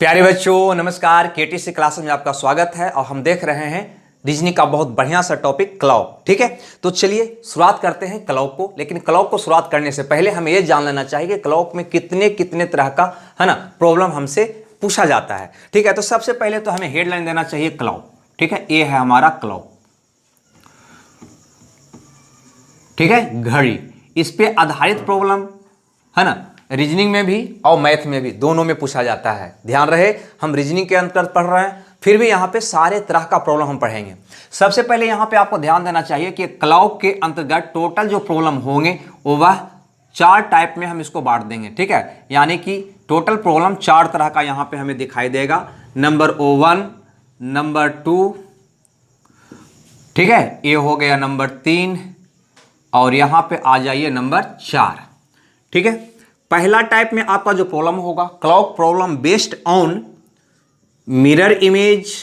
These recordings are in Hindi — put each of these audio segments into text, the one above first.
प्यारे बच्चों नमस्कार। केटीसी क्लासेस में आपका स्वागत है और हम देख रहे हैं रीजनिंग का बहुत बढ़िया सा टॉपिक क्लॉक। ठीक है, तो चलिए शुरुआत करते हैं क्लॉक को। लेकिन क्लॉक को शुरुआत करने से पहले हमें यह जान लेना चाहिए कि क्लॉक में कितने तरह का है ना प्रॉब्लम हमसे पूछा जाता है। ठीक है, तो सबसे पहले तो हमें हेडलाइन देना चाहिए क्लॉक। ठीक है, ये है हमारा क्लॉक। ठीक है, घड़ी, इस पे आधारित प्रॉब्लम है ना रीजनिंग में भी और मैथ में भी, दोनों में पूछा जाता है। ध्यान रहे, हम रीजनिंग के अंतर्गत पढ़ रहे हैं, फिर भी यहाँ पे सारे तरह का प्रॉब्लम हम पढ़ेंगे। सबसे पहले यहाँ पे आपको ध्यान देना चाहिए कि क्लॉक के अंतर्गत टोटल जो प्रॉब्लम होंगे वो वह 4 टाइप में हम इसको बांट देंगे। ठीक है, यानी कि टोटल प्रॉब्लम 4 तरह का यहाँ पे हमें दिखाई देगा। नंबर 1, नंबर 2, ठीक है, ये हो गया नंबर 3 और यहाँ पे आ जाइए नंबर 4। ठीक है, पहला टाइप में आपका जो प्रॉब्लम होगा clock problem based on mirror image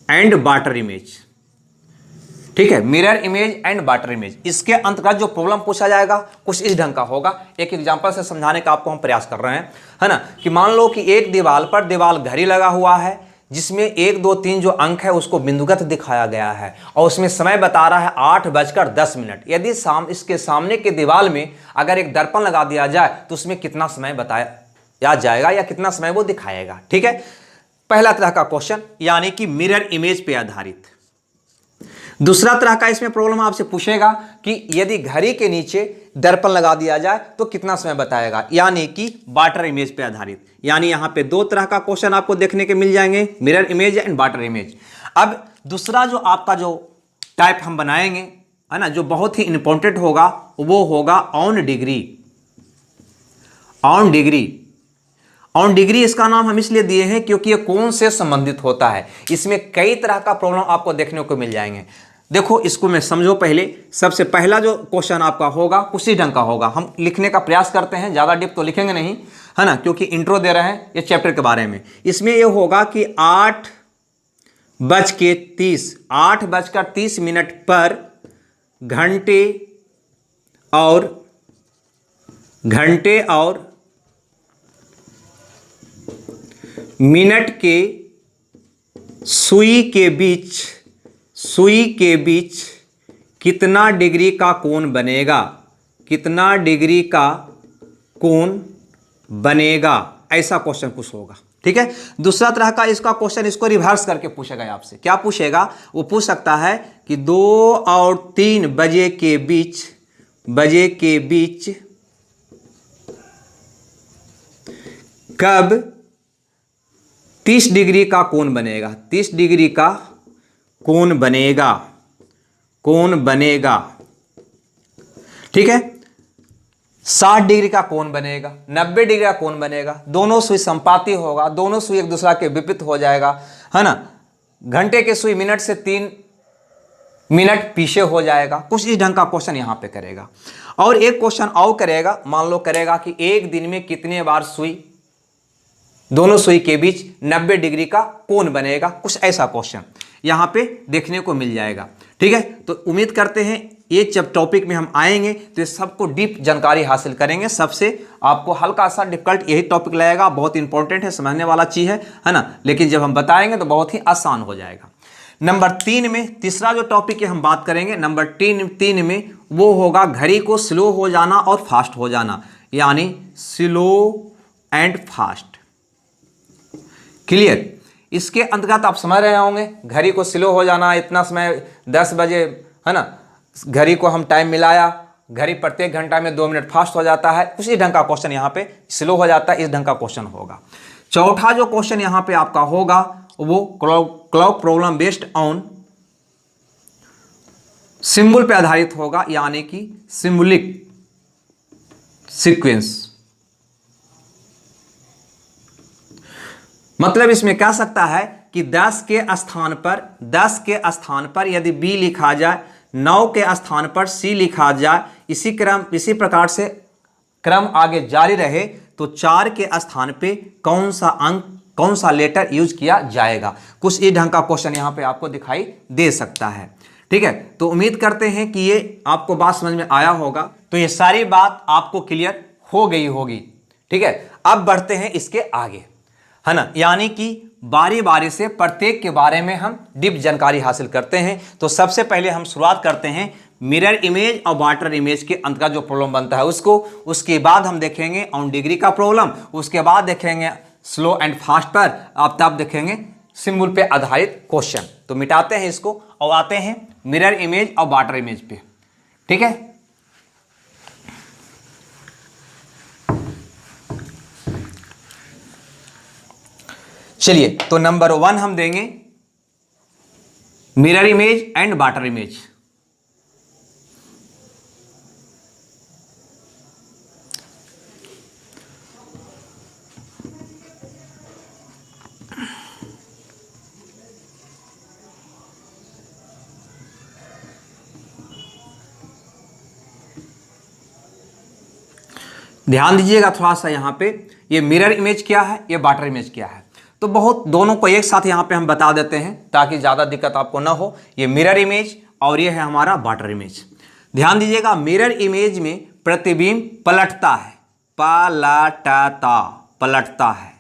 and water image. ठीक है, mirror image and water image, इसके अंतर्गत जो प्रॉब्लम पूछा जाएगा कुछ इस ढंग का होगा। एक एग्जांपल से समझाने का आपको हम प्रयास कर रहे हैं, है ना, कि मान लो कि एक दीवार पर दीवार घड़ी लगा हुआ है जिसमें 1, 2, 3 जो अंक है उसको बिंदुगत दिखाया गया है और उसमें समय बता रहा है 8:10। यदि इसके सामने के दीवार में अगर एक दर्पण लगा दिया जाए तो उसमें कितना समय बताया जाएगा या कितना समय वो दिखाएगा। ठीक है, पहला तरह का क्वेश्चन यानी कि मिरर इमेज पे आधारित। दूसरा तरह का इसमें प्रॉब्लम आपसे पूछेगा कि यदि घड़ी के नीचे दर्पण लगा दिया जाए तो कितना समय बताएगा, यानी कि वाटर इमेज पे आधारित। यानी यहां पे 2 तरह का क्वेश्चन आपको देखने के मिल जाएंगे, mirror image and water image. अब दूसरा जो आपका जो टाइप हम बनाएंगे है ना, जो बहुत ही इंपॉर्टेंट होगा वो होगा on degree. On degree, on degree इसका नाम हम इसलिए दिए हैं क्योंकि ये कौन से संबंधित होता है। इसमें कई तरह का प्रॉब्लम आपको देखने को मिल जाएंगे। देखो इसको मैं समझो पहले। सबसे पहला जो क्वेश्चन आपका होगा उसी ढंग का होगा। हम लिखने का प्रयास करते हैं, ज़्यादा डिप तो लिखेंगे नहीं, है ना, क्योंकि इंट्रो दे रहे हैं ये चैप्टर के बारे में। इसमें ये होगा कि 8:30 पर घंटे और मिनट के सुई के बीच कितना डिग्री का कोण बनेगा, कितना डिग्री का कोण बनेगा, ऐसा क्वेश्चन कुछ होगा। ठीक है, दूसरा तरह का इसका क्वेश्चन इसको रिवर्स करके पूछेगा आपसे। क्या पूछेगा, वो पूछ सकता है कि 2 और 3 बजे के बीच कब 30 डिग्री का कोण बनेगा, 30 डिग्री का कोण बनेगा। ठीक है, 60 डिग्री का कोण बनेगा, 90 डिग्री का कोण बनेगा। दोनों सुई संपाती होगा, दोनों सुई एक दूसरा के विपरीत हो जाएगा, है ना। घंटे के सुई मिनट से 3 मिनट पीछे हो जाएगा। कुछ इस ढंग का क्वेश्चन यहां पे करेगा। और एक क्वेश्चन और करेगा, मान लो करेगा कि एक दिन में कितने बार दोनों सुई के बीच 90 डिग्री का कोण बनेगा। कुछ ऐसा क्वेश्चन यहां पे देखने को मिल जाएगा। ठीक है, तो उम्मीद करते हैं ये जब टॉपिक में हम आएंगे तो ये सबको डीप जानकारी हासिल करेंगे। सबसे आपको हल्का सा डिफिकल्ट यही टॉपिक लगेगा, बहुत इंपॉर्टेंट है, समझने वाला चीज है ना, लेकिन जब हम बताएंगे तो बहुत ही आसान हो जाएगा। नंबर 3 में तीसरा जो टॉपिक है हम बात करेंगे, नंबर 3 में वो होगा घड़ी को स्लो हो जाना और फास्ट हो जाना, यानी स्लो एंड फास्ट। क्लियर, इसके अंतर्गत आप समझ रहे होंगे घड़ी को स्लो हो जाना, इतना समय 10 बजे है ना, घड़ी को हम टाइम मिलाया, घड़ी प्रत्येक घंटा में 2 मिनट फास्ट हो जाता है। उसी ढंग का क्वेश्चन यहाँ पे स्लो हो जाता है, इस ढंग का क्वेश्चन होगा। चौथा जो क्वेश्चन यहाँ पे आपका होगा वो clock problem based on symbol पे आधारित होगा, यानी कि सिंबलिक सीक्वेंस। मतलब इसमें कह सकता है कि 10 के स्थान पर यदि B लिखा जाए, 9 के स्थान पर C लिखा जाए, इसी प्रकार से क्रम आगे जारी रहे तो 4 के स्थान पे कौन सा लेटर यूज किया जाएगा। कुछ इस ढंग का क्वेश्चन यहां पे आपको दिखाई दे सकता है। ठीक है, तो उम्मीद करते हैं कि ये आपको बात समझ में आया होगा। तो ये सारी बात आपको क्लियर हो गई होगी। ठीक है, अब बढ़ते हैं इसके आगे। है ना, यानी कि बारी बारी से प्रत्येक के बारे में हम डीप जानकारी हासिल करते हैं। तो सबसे पहले हम शुरुआत करते हैं मिरर इमेज और वाटर इमेज के अंतर्गत जो प्रॉब्लम बनता है उसको, उसके बाद हम देखेंगे ऑन डिग्री का प्रॉब्लम, उसके बाद देखेंगे स्लो एंड फास्ट पर, अब तब देखेंगे सिंबल पे आधारित क्वेश्चन। तो मिटाते हैं इसको और आते हैं मिरर इमेज और वाटर इमेज पे। ठीक है, चलिए तो नंबर 1 हम देंगे mirror image and water image. ध्यान दीजिएगा थोड़ा सा यहाँ पे, ये मिरर इमेज क्या है, ये वाटर इमेज क्या है। तो बहुत दोनों को एक साथ यहाँ पे हम बता देते हैं ताकि ज़्यादा दिक्कत आपको ना हो। ये मिरर इमेज और ये है हमारा वाटर इमेज। ध्यान दीजिएगा, मिरर इमेज में प्रतिबिंब पलटता है, पलटता, पलटता है,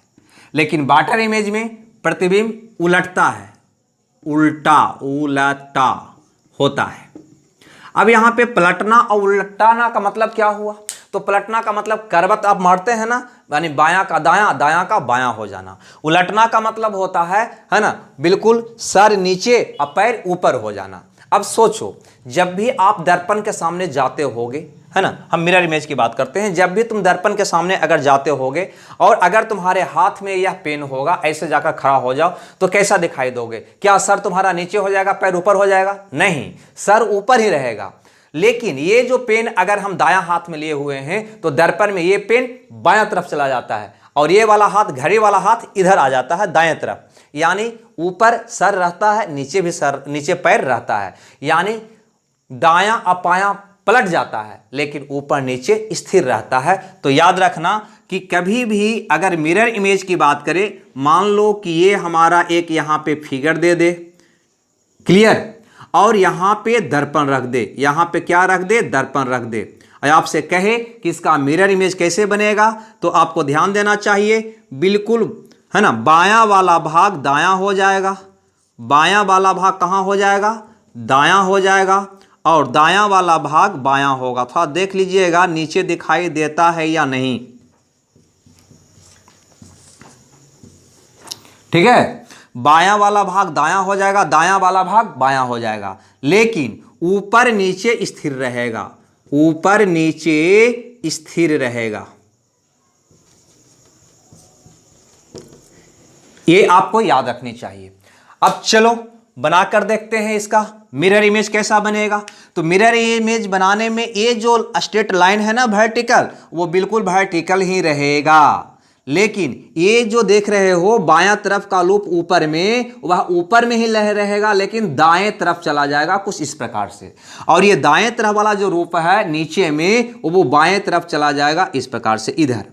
लेकिन वाटर इमेज में प्रतिबिंब उलटता है, उल्टा, उलटा होता है। अब यहाँ पे पलटना और उलटाना का मतलब क्या हुआ? तो पलटना का मतलब करवट आप मारते हैं ना, यानी बायां का दायां, दायां का बायां हो जाना। उलटना का मतलब होता है ना, बिल्कुल सर नीचे और पैर ऊपर हो जाना। अब सोचो, जब भी आप दर्पण के सामने जाते होगे, है ना, हम मिरर इमेज की बात करते हैं, जब भी तुम दर्पण के सामने अगर जाते होगे और अगर तुम्हारे हाथ में यह पेन होगा, ऐसे जाकर खड़ा हो जाओ तो कैसा दिखाई दोगे? क्या सर तुम्हारा नीचे हो जाएगा, पैर ऊपर हो जाएगा? नहीं, सर ऊपर ही रहेगा। लेकिन ये जो पेन अगर हम दायां हाथ में लिए हुए हैं तो दर्पण में ये पेन बायां तरफ चला जाता है और ये वाला हाथ, घड़ी वाला हाथ इधर आ जाता है दाएं तरफ, यानी ऊपर सर रहता है, नीचे भी सर, नीचे पैर रहता है, यानी दायां और बायां पलट जाता है लेकिन ऊपर नीचे स्थिर रहता है। तो याद रखना कि कभी भी अगर मिरर इमेज की बात करें, मान लो कि ये हमारा एक यहाँ पे फिगर दे दे, क्लियर, और यहाँ पे दर्पण रख दे, यहाँ पे क्या रख दे, दर्पण रख दे, और आपसे कहे कि इसका मिरर इमेज कैसे बनेगा, तो आपको ध्यान देना चाहिए, बिल्कुल, है ना, बायां वाला भाग दायां हो जाएगा, बायां वाला भाग कहाँ हो जाएगा, दायां हो जाएगा, और दायां वाला भाग बायां होगा। थोड़ा देख लीजिएगा नीचे दिखाई देता है या नहीं, ठीक है। बायां वाला भाग दायां हो जाएगा, दायां वाला भाग बायां हो जाएगा, लेकिन ऊपर नीचे स्थिर रहेगा, ऊपर नीचे स्थिर रहेगा। ये आपको याद रखनी चाहिए। अब चलो बनाकर देखते हैं इसका मिरर इमेज कैसा बनेगा। तो मिरर इमेज बनाने में ये जो स्ट्रेट लाइन है ना वर्टिकल, वो बिल्कुल वर्टिकल ही रहेगा, लेकिन ये जो देख रहे हो बायां तरफ का लूप ऊपर में, वह ऊपर में ही रहेगा लेकिन दाएं तरफ चला जाएगा कुछ इस प्रकार से, और ये दाएं तरफ वाला जो रूप है नीचे में वो बाएं तरफ चला जाएगा इस प्रकार से इधर।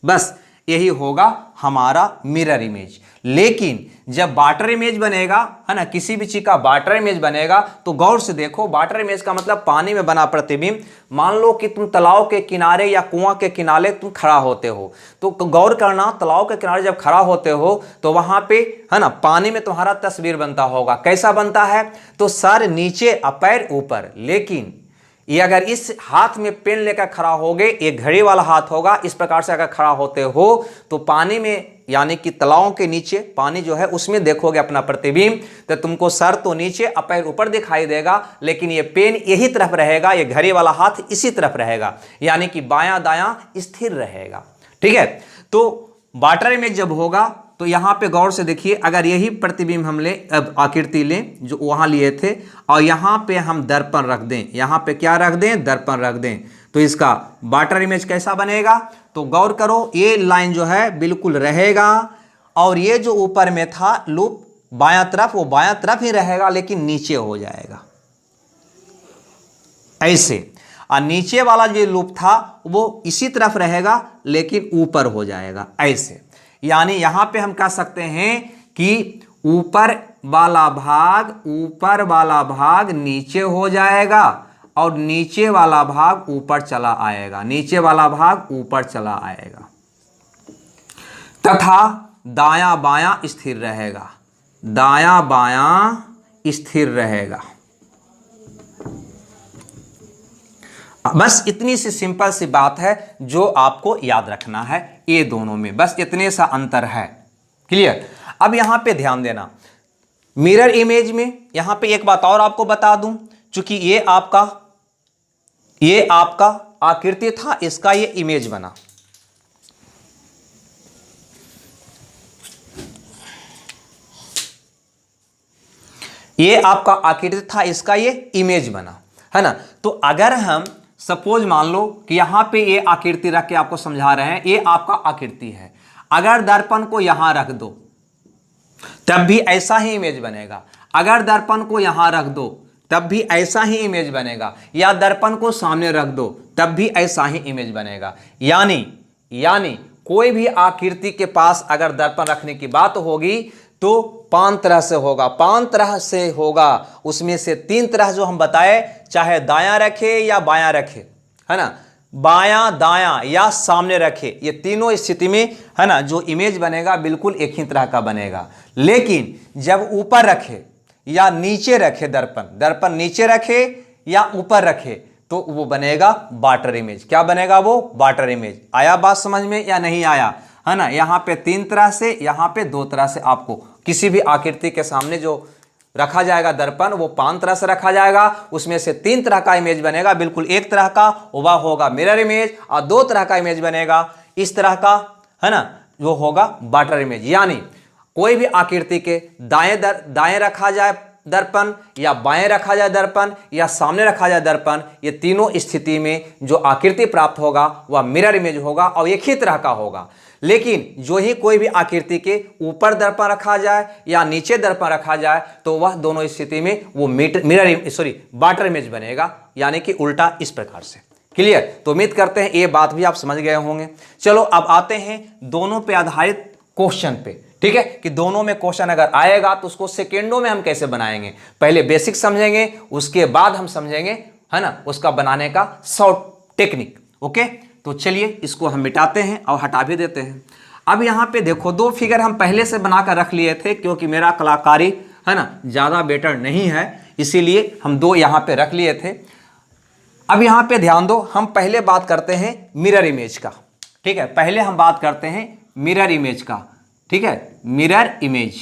बस यही होगा हमारा मिरर इमेज। लेकिन जब वाटर इमेज बनेगा, है ना, किसी भी चीज का वाटर इमेज बनेगा तो गौर से देखो, वाटर इमेज का मतलब पानी में बना प्रतिबिंब। मान लो कि तुम तालाब के किनारे या कुआं के किनारे तुम खड़ा होते हो, तो गौर करना, तालाब के किनारे जब खड़ा होते हो तो वहां पे, है ना, पानी में तुम्हारा तस्वीर बनता होगा। कैसा बनता है? तो सर नीचे और पैर ऊपर। लेकिन ये अगर इस हाथ में पेन लेकर खड़ा होगे, ये घड़ी वाला हाथ होगा, इस प्रकार से अगर खड़ा होते हो तो पानी में, यानी कि तालाब के नीचे पानी जो है उसमें देखोगे अपना प्रतिबिंब, तो तुमको सर तो नीचे और पैर ऊपर दिखाई देगा, लेकिन ये पेन यही तरफ रहेगा, ये घड़ी वाला हाथ इसी तरफ रहेगा, यानी कि बायां दायां स्थिर रहेगा। ठीक है, तो वाटर इमेज जब होगा तो यहाँ पे गौर से देखिए, अगर यही प्रतिबिंब हम ले, अब आकृति लें जो वहाँ लिए थे, और यहाँ पे हम दर्पण रख दें, यहाँ पे क्या रख दें, दर्पण रख दें, तो इसका वाटर इमेज कैसा बनेगा? तो गौर करो, ये लाइन जो है बिल्कुल रहेगा, और ये जो ऊपर में था लूप बायां तरफ, वो बायां तरफ ही रहेगा लेकिन नीचे हो जाएगा ऐसे, और नीचे वाला जो लूप था वो इसी तरफ रहेगा लेकिन ऊपर हो जाएगा ऐसे। यानी यहां पे हम कह सकते हैं कि ऊपर वाला भाग नीचे हो जाएगा और नीचे वाला भाग ऊपर चला आएगा, नीचे वाला भाग ऊपर चला आएगा। तथा दायां बायां स्थिर रहेगा, दायां बायां स्थिर रहेगा। बस इतनी सी सिंपल सी बात है जो आपको याद रखना है, ये दोनों में बस इतने सा अंतर है। क्लियर। अब यहां पे ध्यान देना, मिरर इमेज में यहां पे एक बात और आपको बता दूं, चूंकि ये आपका आकृति था, इसका ये इमेज बना। ये आपका आकृति था, इसका ये इमेज बना, है ना। तो अगर हम सपोज मान लो कि यहां पे ये आकृति रख के आपको समझा रहे हैं, ये आपका आकृति है, अगर दर्पण को यहां रख दो तब भी ऐसा ही इमेज बनेगा, अगर दर्पण को यहां रख दो तब भी ऐसा ही इमेज बनेगा, या दर्पण को सामने रख दो तब भी ऐसा ही इमेज बनेगा। यानी कोई भी आकृति के पास अगर दर्पण रखने की बात होगी तो 5 तरह से होगा, 5 तरह से होगा। उसमें से 3 तरह जो हम बताए, चाहे दायां रखे या बायां रखे, है ना, बायां दायां या सामने रखे, ये तीनों स्थिति में, है ना, जो इमेज बनेगा बिल्कुल एक ही तरह का बनेगा। लेकिन जब ऊपर रखे या नीचे रखे, दर्पण नीचे रखे या ऊपर रखे, तो वो बनेगा वाटर इमेज। क्या बनेगा वो? Water image. आया बात समझ में या नहीं आया, है ना। यहां पे 3 तरह से, यहां पे 2 तरह से आपको किसी भी आकृति के सामने जो रखा जाएगा दर्पण, वो 5 तरह से रखा जाएगा। उसमें से 3 तरह का इमेज बनेगा, बिल्कुल एक तरह का वह होगा मिरर इमेज, और 2 तरह का इमेज बनेगा इस तरह का, है ना, जो होगा वाटर इमेज। यानी कोई भी आकृति के दाएं रखा जाए दर्पण, या बाएं रखा जाए दर्पण, या सामने रखा जाए दर्पण, ये तीनों स्थिति में जो आकृति प्राप्त होगा वह मिरर इमेज होगा और एक ही तरह का होगा। लेकिन जो ही कोई भी आकृति के ऊपर दर्पण रखा जाए या नीचे दर्पण रखा जाए, तो वह दोनों स्थिति में वो वाटर इमेज बनेगा, यानी कि उल्टा इस प्रकार से। क्लियर। तो उम्मीद करते हैं ये बात भी आप समझ गए होंगे। चलो अब आते हैं दोनों पे आधारित क्वेश्चन पे, ठीक है, कि दोनों में क्वेश्चन अगर आएगा तो उसको सेकेंडों में हम कैसे बनाएंगे। पहले बेसिक समझेंगे, उसके बाद हम समझेंगे, है ना, उसका बनाने का शॉर्ट टेक्निक। ओके, तो चलिए इसको हम मिटाते हैं और हटा भी देते हैं। अब यहाँ पे देखो 2 फिगर हम पहले से बनाकर रख लिए थे, क्योंकि मेरा कलाकारी, है ना, ज़्यादा बेटर नहीं है, इसीलिए हम 2 यहाँ पे रख लिए थे। अब यहाँ पे ध्यान दो, हम पहले बात करते हैं मिरर इमेज का, ठीक है। पहले हम बात करते हैं मिरर इमेज का, ठीक है, मिरर इमेज।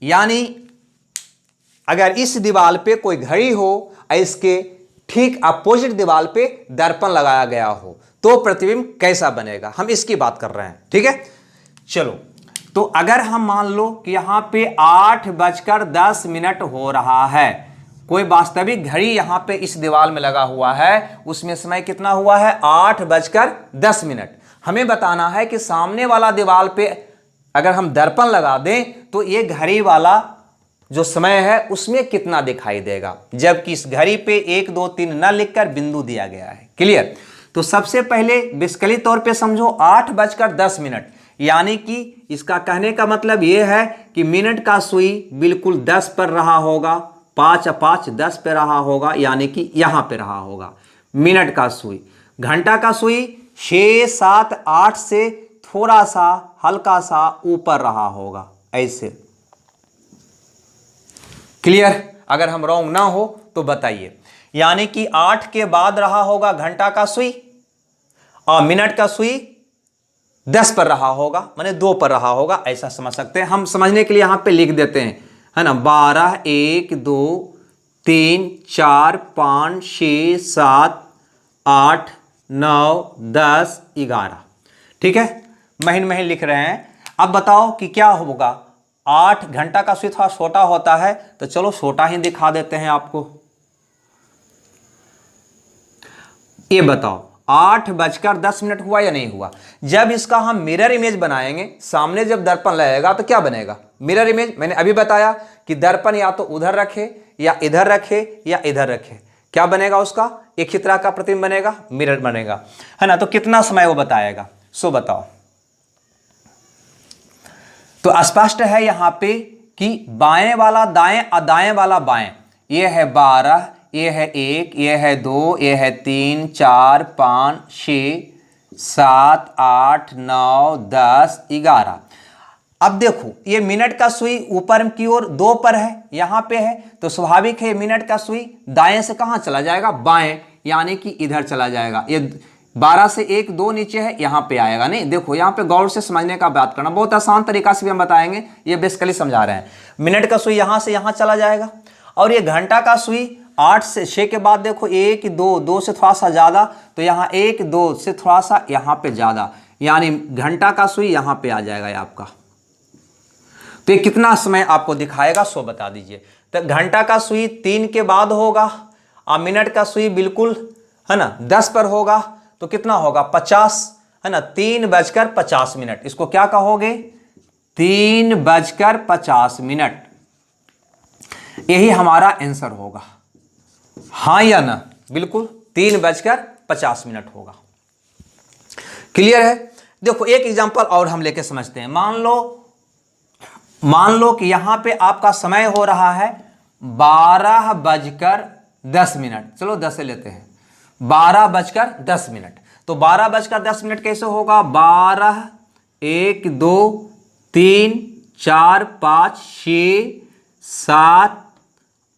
यानी अगर इस दीवार पे कोई घड़ी हो, इसके ठीक अपोजिट दीवार पे दर्पण लगाया गया हो, तो प्रतिबिंब कैसा बनेगा, हम इसकी बात कर रहे हैं, ठीक है। चलो, तो अगर हम मान लो कि यहां पे 8:10 हो रहा है, कोई वास्तविक घड़ी यहां पे इस दीवार में लगा हुआ है, उसमें समय कितना हुआ है? 8:10। हमें बताना है कि सामने वाला दीवार पे अगर हम दर्पण लगा दें तो ये घड़ी वाला जो समय है उसमें कितना दिखाई देगा, जबकि इस घड़ी पे 1 2 3 न लिखकर बिंदु दिया गया है। क्लियर। तो सबसे पहले विस्कलित तौर पे समझो, 8:10, यानी कि इसका कहने का मतलब यह है कि मिनट का सुई बिल्कुल 10 पर रहा होगा, 5 5 10 पे रहा होगा, यानी कि यहां पे रहा होगा मिनट का सुई। घंटा का सुई 6 7 8 से थोड़ा सा हल्का सा ऊपर रहा होगा, ऐसे। क्लियर। अगर हम रॉन्ग ना हो तो बताइए। यानी कि 8 के बाद रहा होगा घंटा का सुई, और मिनट का सुई 10 पर रहा होगा, माने 2 पर रहा होगा, ऐसा समझ सकते हैं। हम समझने के लिए यहां पे लिख देते हैं, है ना, 12 1 2 3 4 5 6 7 8 9 10 11, ठीक है, महीन लिख रहे हैं। अब बताओ कि क्या होगा। 8 घंटा का सुई थोड़ा छोटा होता है, तो चलो छोटा ही दिखा देते हैं आपको। ये बताओ 8:10 हुआ या नहीं हुआ। जब इसका हम मिरर इमेज बनाएंगे, सामने जब दर्पण लगेगा तो क्या बनेगा? Mirror image. मैंने अभी बताया कि दर्पण या तो उधर रखे या इधर रखे या इधर रखे, क्या बनेगा उसका? एक ही तरह का प्रतिबिंब बनेगा, मिरर बनेगा, है ना। तो कितना समय वो बताएगा, सो बताओ। तो स्पष्ट है यहां पे कि बाएं वाला दाएं और दाएं वाला बाएं, ये है 12, ये है 1, ये है 2, ये है 3 4 5 6 7, 8, 9, 10, 11। अब देखो ये मिनट का सुई ऊपर की ओर 2 पर है, यहां पे है, तो स्वाभाविक है मिनट का सुई दाएं से कहां चला जाएगा, बाएं, यानी कि इधर चला जाएगा। ये 12 से 1, 2 नीचे है, यहां पे आएगा। नहीं देखो यहां पे गौर से समझने का बात करना, बहुत आसान तरीका से भी हम बताएंगे, ये बेसिकली समझा रहे हैं। मिनट का सुई यहां से यहां चला जाएगा, और ये घंटा का सुई 8 से 6 के बाद देखो 1, 2, 2 से थोड़ा सा ज्यादा, तो यहाँ 1, 2 से थोड़ा सा यहाँ पे ज्यादा, यानी घंटा का सुई यहाँ पे आ जाएगा ये आपका। तो ये कितना समय आपको दिखाएगा सो बता दीजिए। तो घंटा का सुई 3 के बाद होगा, और मिनट का सुई बिल्कुल है ना 10 पर होगा, तो कितना होगा 50, है ना, 3:50। इसको क्या कहोगे, 3:50। यही हमारा आंसर होगा, हाँ या ना, बिल्कुल 3:50 होगा। क्लियर है। देखो एक एग्जांपल और हम लेके समझते हैं। मान लो कि यहां पे आपका समय हो रहा है 12:10। चलो 10 से लेते हैं, 12:10। तो 12:10 कैसे होगा, 12, 1, 2, 3, 4, 5, 6, 7,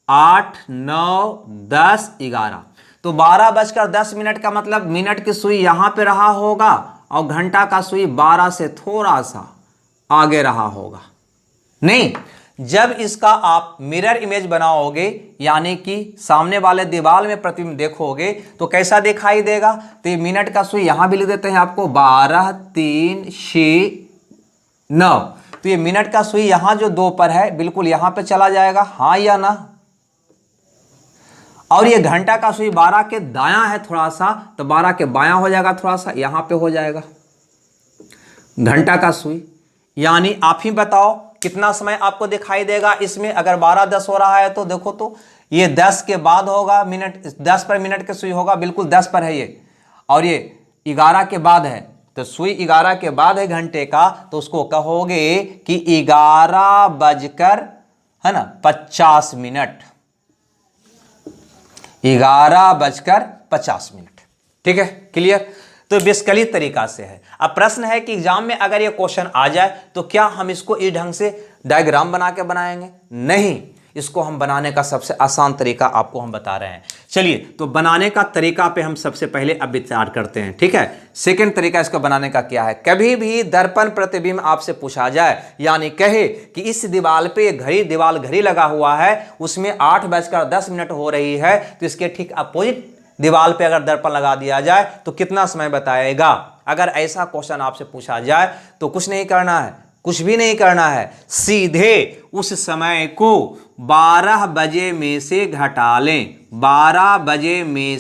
8, 9, 10, 11। तो 12:10 का मतलब मिनट की सुई यहां पे रहा होगा, और घंटा का सुई 12 से थोड़ा सा आगे रहा होगा। नहीं, जब इसका आप मिरर इमेज बनाओगे, यानी कि सामने वाले दीवार में प्रतिबिंब देखोगे, तो कैसा दिखाई देगा। तो ये मिनट का सुई यहां भी लिख देते हैं आपको, 12, 3, 6, 9। तो ये मिनट का सुई यहां जो 2 पर है बिल्कुल यहां पे चला जाएगा, हाँ या ना। और ये घंटा का सुई 12 के दायां है थोड़ा सा, तो 12 के बायां हो जाएगा थोड़ा सा, यहां पे हो जाएगा घंटा का सुई। यानी आप ही बताओ कितना समय आपको दिखाई देगा इसमें। अगर 12:10 हो रहा है तो देखो, तो ये 10 के बाद होगा, मिनट 10 पर मिनट की सुई होगा, बिल्कुल 10 पर है ये। और ये 11 के बाद है, तो सुई 11 के बाद है घंटे का, तो उसको कहोगे कि 11:50। 11:50। ठीक है, क्लियर। तो बेसिकली तरीका से है। अब प्रश्न है कि एग्जाम में अगर ये क्वेश्चन आ जाए तो क्या हम इसको इस ढंग से डायग्राम बना के बनाएंगे, नहीं, इसको हम बनाने का सबसे आसान तरीका आपको हम बता रहे हैं। चलिए तो बनाने का तरीका पे हम सबसे पहले अब विचार करते हैं। ठीक है, सेकंड तरीका इसको बनाने का क्या है। कभी भी दर्पण प्रतिबिंब आपसे पूछा जाए, यानी कहे कि इस दीवार पे दीवार घड़ी लगा हुआ है, उसमें 8:10 हो रही है, तो इसके ठीक अपोजिट दीवार पे अगर दर्पण लगा दिया जाए तो कितना समय बताएगा। अगर ऐसा क्वेश्चन आपसे पूछा जाए तो कुछ नहीं करना है, कुछ भी नहीं करना है, सीधे उस समय को 12 बजे में से घटा लें। 12 बजे में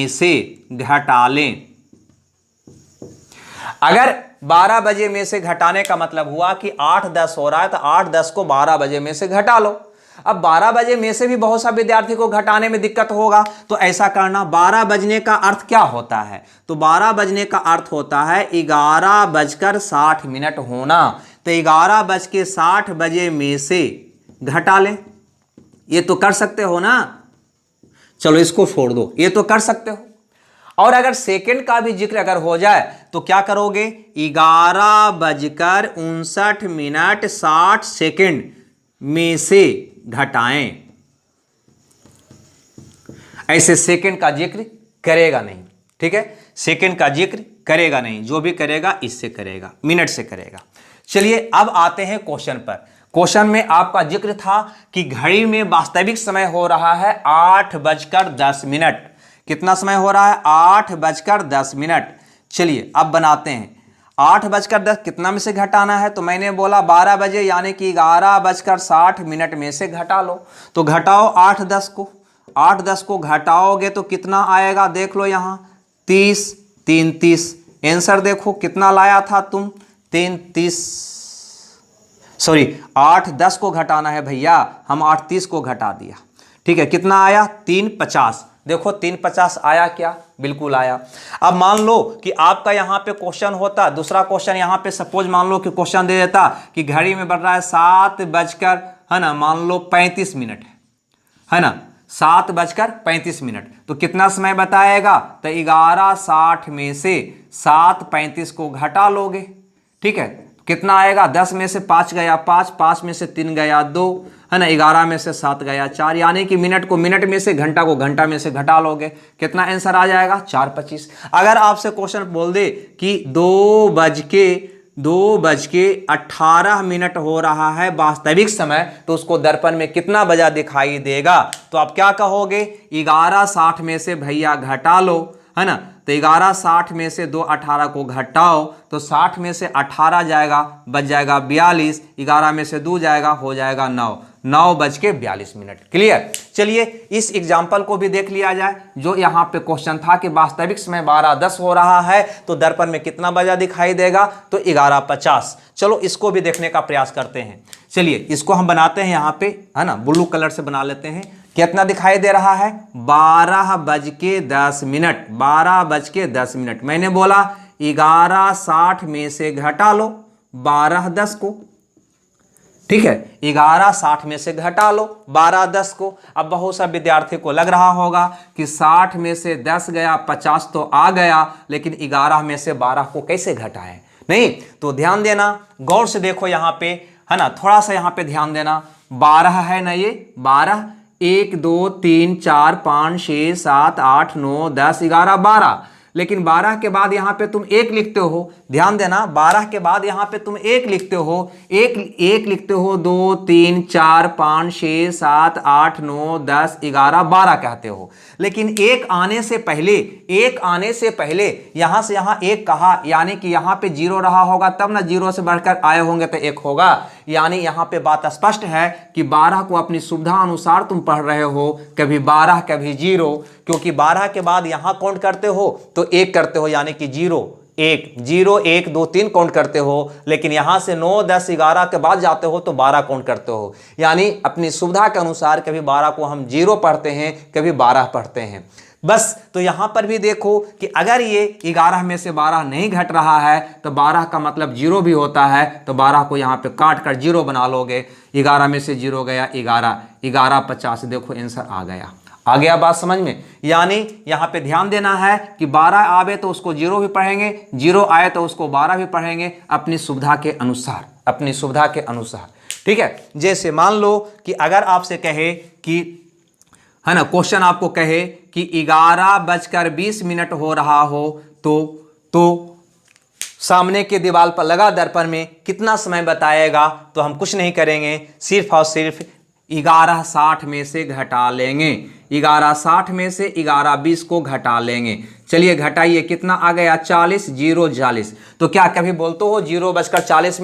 से घटा लें। अगर 12 बजे में से घटाने का मतलब हुआ कि 8:10 हो रहा है, तो 8:10 को 12 बजे में से घटा लो। अब 12 बजे में से भी बहुत सा विद्यार्थी को घटाने में दिक्कत होगा, तो ऐसा करना, 12 बजने का अर्थ क्या होता है, तो 12 बजने का अर्थ होता है 11:60 होना। तो 11:60 में से घटा लें। ये तो कर सकते हो ना, चलो इसको छोड़ दो, ये तो कर सकते हो। और अगर सेकंड का भी जिक्र अगर हो जाए तो क्या करोगे, 11:59:60 में से घटाएं। ऐसे सेकंड का जिक्र करेगा नहीं। ठीक है, सेकंड का जिक्र करेगा नहीं, जो भी करेगा इससे करेगा, मिनट से करेगा। चलिए अब आते हैं क्वेश्चन पर। क्वेश्चन में आपका जिक्र था कि घड़ी में वास्तविक समय हो रहा है 8:10। कितना समय हो रहा है, 8:10। चलिए अब बनाते हैं। 8:10 कितना में से घटाना है, तो मैंने बोला 12 बजे, यानी कि 11:60 में से घटा लो। तो घटाओ 8:10 को, 8:10 को घटाओगे तो कितना आएगा, देख लो यहाँ 30, 3 30। आंसर देखो कितना लाया था तुम, 33, सॉरी 8:10 को घटाना है भैया, हम 8:30 को घटा दिया। ठीक है, कितना आया, 350। देखो 350 आया क्या, बिल्कुल आया। अब मान लो कि आपका यहाँ पे क्वेश्चन होता, दूसरा क्वेश्चन यहाँ पे सपोज मान लो कि क्वेश्चन दे देता कि घड़ी में बढ़ रहा है 7 बजकर, है ना, मान लो 35 मिनट है ना, 7:35। तो कितना समय बताएगा? तो 11:60 में से 7:35 को घटा लोगे, ठीक है, कितना आएगा? 10 में से 5 गया 5, 5 में से 3 गया 2, है ना, 11 में से 7 गया 4, यानी कि मिनट को मिनट में से, घंटा को घंटा में से घटा लोगे, कितना आंसर आ जाएगा? 4:25। अगर आपसे क्वेश्चन बोल दे कि 2:18 हो रहा है वास्तविक समय, तो उसको दर्पण में कितना बजा दिखाई देगा? तो आप क्या कहोगे? 11:60 में से भैया घटा लो, है ना, तो 11:60 में से 2:18 को घटाओ, तो 60 में से 18 जाएगा, बच जाएगा 42, 11 में से 2 जाएगा, हो जाएगा 9:42। क्लियर? चलिए इस एग्जाम्पल को भी देख लिया जाए। जो यहाँ पे क्वेश्चन था कि वास्तविक समय 12:10 हो रहा है, तो दर्पण में कितना बजा दिखाई देगा? तो 11:50। चलो इसको भी देखने का प्रयास करते हैं। चलिए इसको हम बनाते हैं यहाँ पे, है ना, ब्लू कलर से बना लेते हैं। कितना दिखाई दे रहा है? 12:10। 12:10। मैंने बोला 11:60 में से घटा लो 12:10 को, ठीक है, 11:60 में से घटा लो 12:10 को। अब बहुत सा विद्यार्थी को लग रहा होगा कि 60 में से 10 गया, 50 तो आ गया, लेकिन 11 में से 12 को कैसे घटाएं? नहीं, तो ध्यान देना, गौर से देखो यहाँ पे, है ना, थोड़ा सा यहाँ पे ध्यान देना। 12 है ना, ये 12, 1 2 3 4 5 6 7 8 9 10 11 12, लेकिन 12 के बाद यहाँ पे तुम 1 लिखते हो। ध्यान देना, 12 के बाद यहाँ पे तुम 1 लिखते हो, एक लिखते हो, 2 3 4 5 6 7 8 9 10 11 12 कहते हो, लेकिन एक आने से पहले यहाँ से यहाँ 1 कहा, यानी कि यहाँ पे 0 रहा होगा, तब ना 0 से बढ़कर आए होंगे तो 1 होगा। यानी यहाँ पे बात स्पष्ट है कि 12 को अपनी सुविधा अनुसार तुम पढ़ रहे हो, कभी 12 कभी 0, क्योंकि 12 के बाद यहाँ काउंट करते हो तो 1 करते हो, यानी कि 0 1 2 3 काउंट करते हो, लेकिन यहाँ से 9 10 11 के बाद जाते हो तो 12 काउंट करते हो। यानी अपनी सुविधा के अनुसार कभी 12 को हम 0 पढ़ते हैं, कभी 12 पढ़ते हैं। बस, तो यहाँ पर भी देखो कि अगर ये 11 में से 12 नहीं घट रहा है तो 12 का मतलब 0 भी होता है, तो 12 को यहाँ पे काट कर 0 बना लोगे। 11 में से 0 गया 11:50। देखो आंसर आ गया बात समझ में? यानी यहाँ पे ध्यान देना है कि 12 आवे तो उसको 0 भी पढ़ेंगे, 0 आए तो उसको 12 भी पढ़ेंगे, अपनी सुविधा के अनुसार, ठीक है। जैसे मान लो कि अगर आपसे कहे कि, है ना, क्वेश्चन आपको कहे कि 11:20 हो रहा हो, तो सामने के दीवार पर लगा दर्पण में कितना समय बताएगा? तो हम कुछ नहीं करेंगे, सिर्फ और सिर्फ 11:60 में से घटा लेंगे। 11:60 में से 11:20 को घटा लेंगे। चलिए घटाइए, कितना आ गया? 40, 0 40। तो क्या कभी बोलते हो 0:40?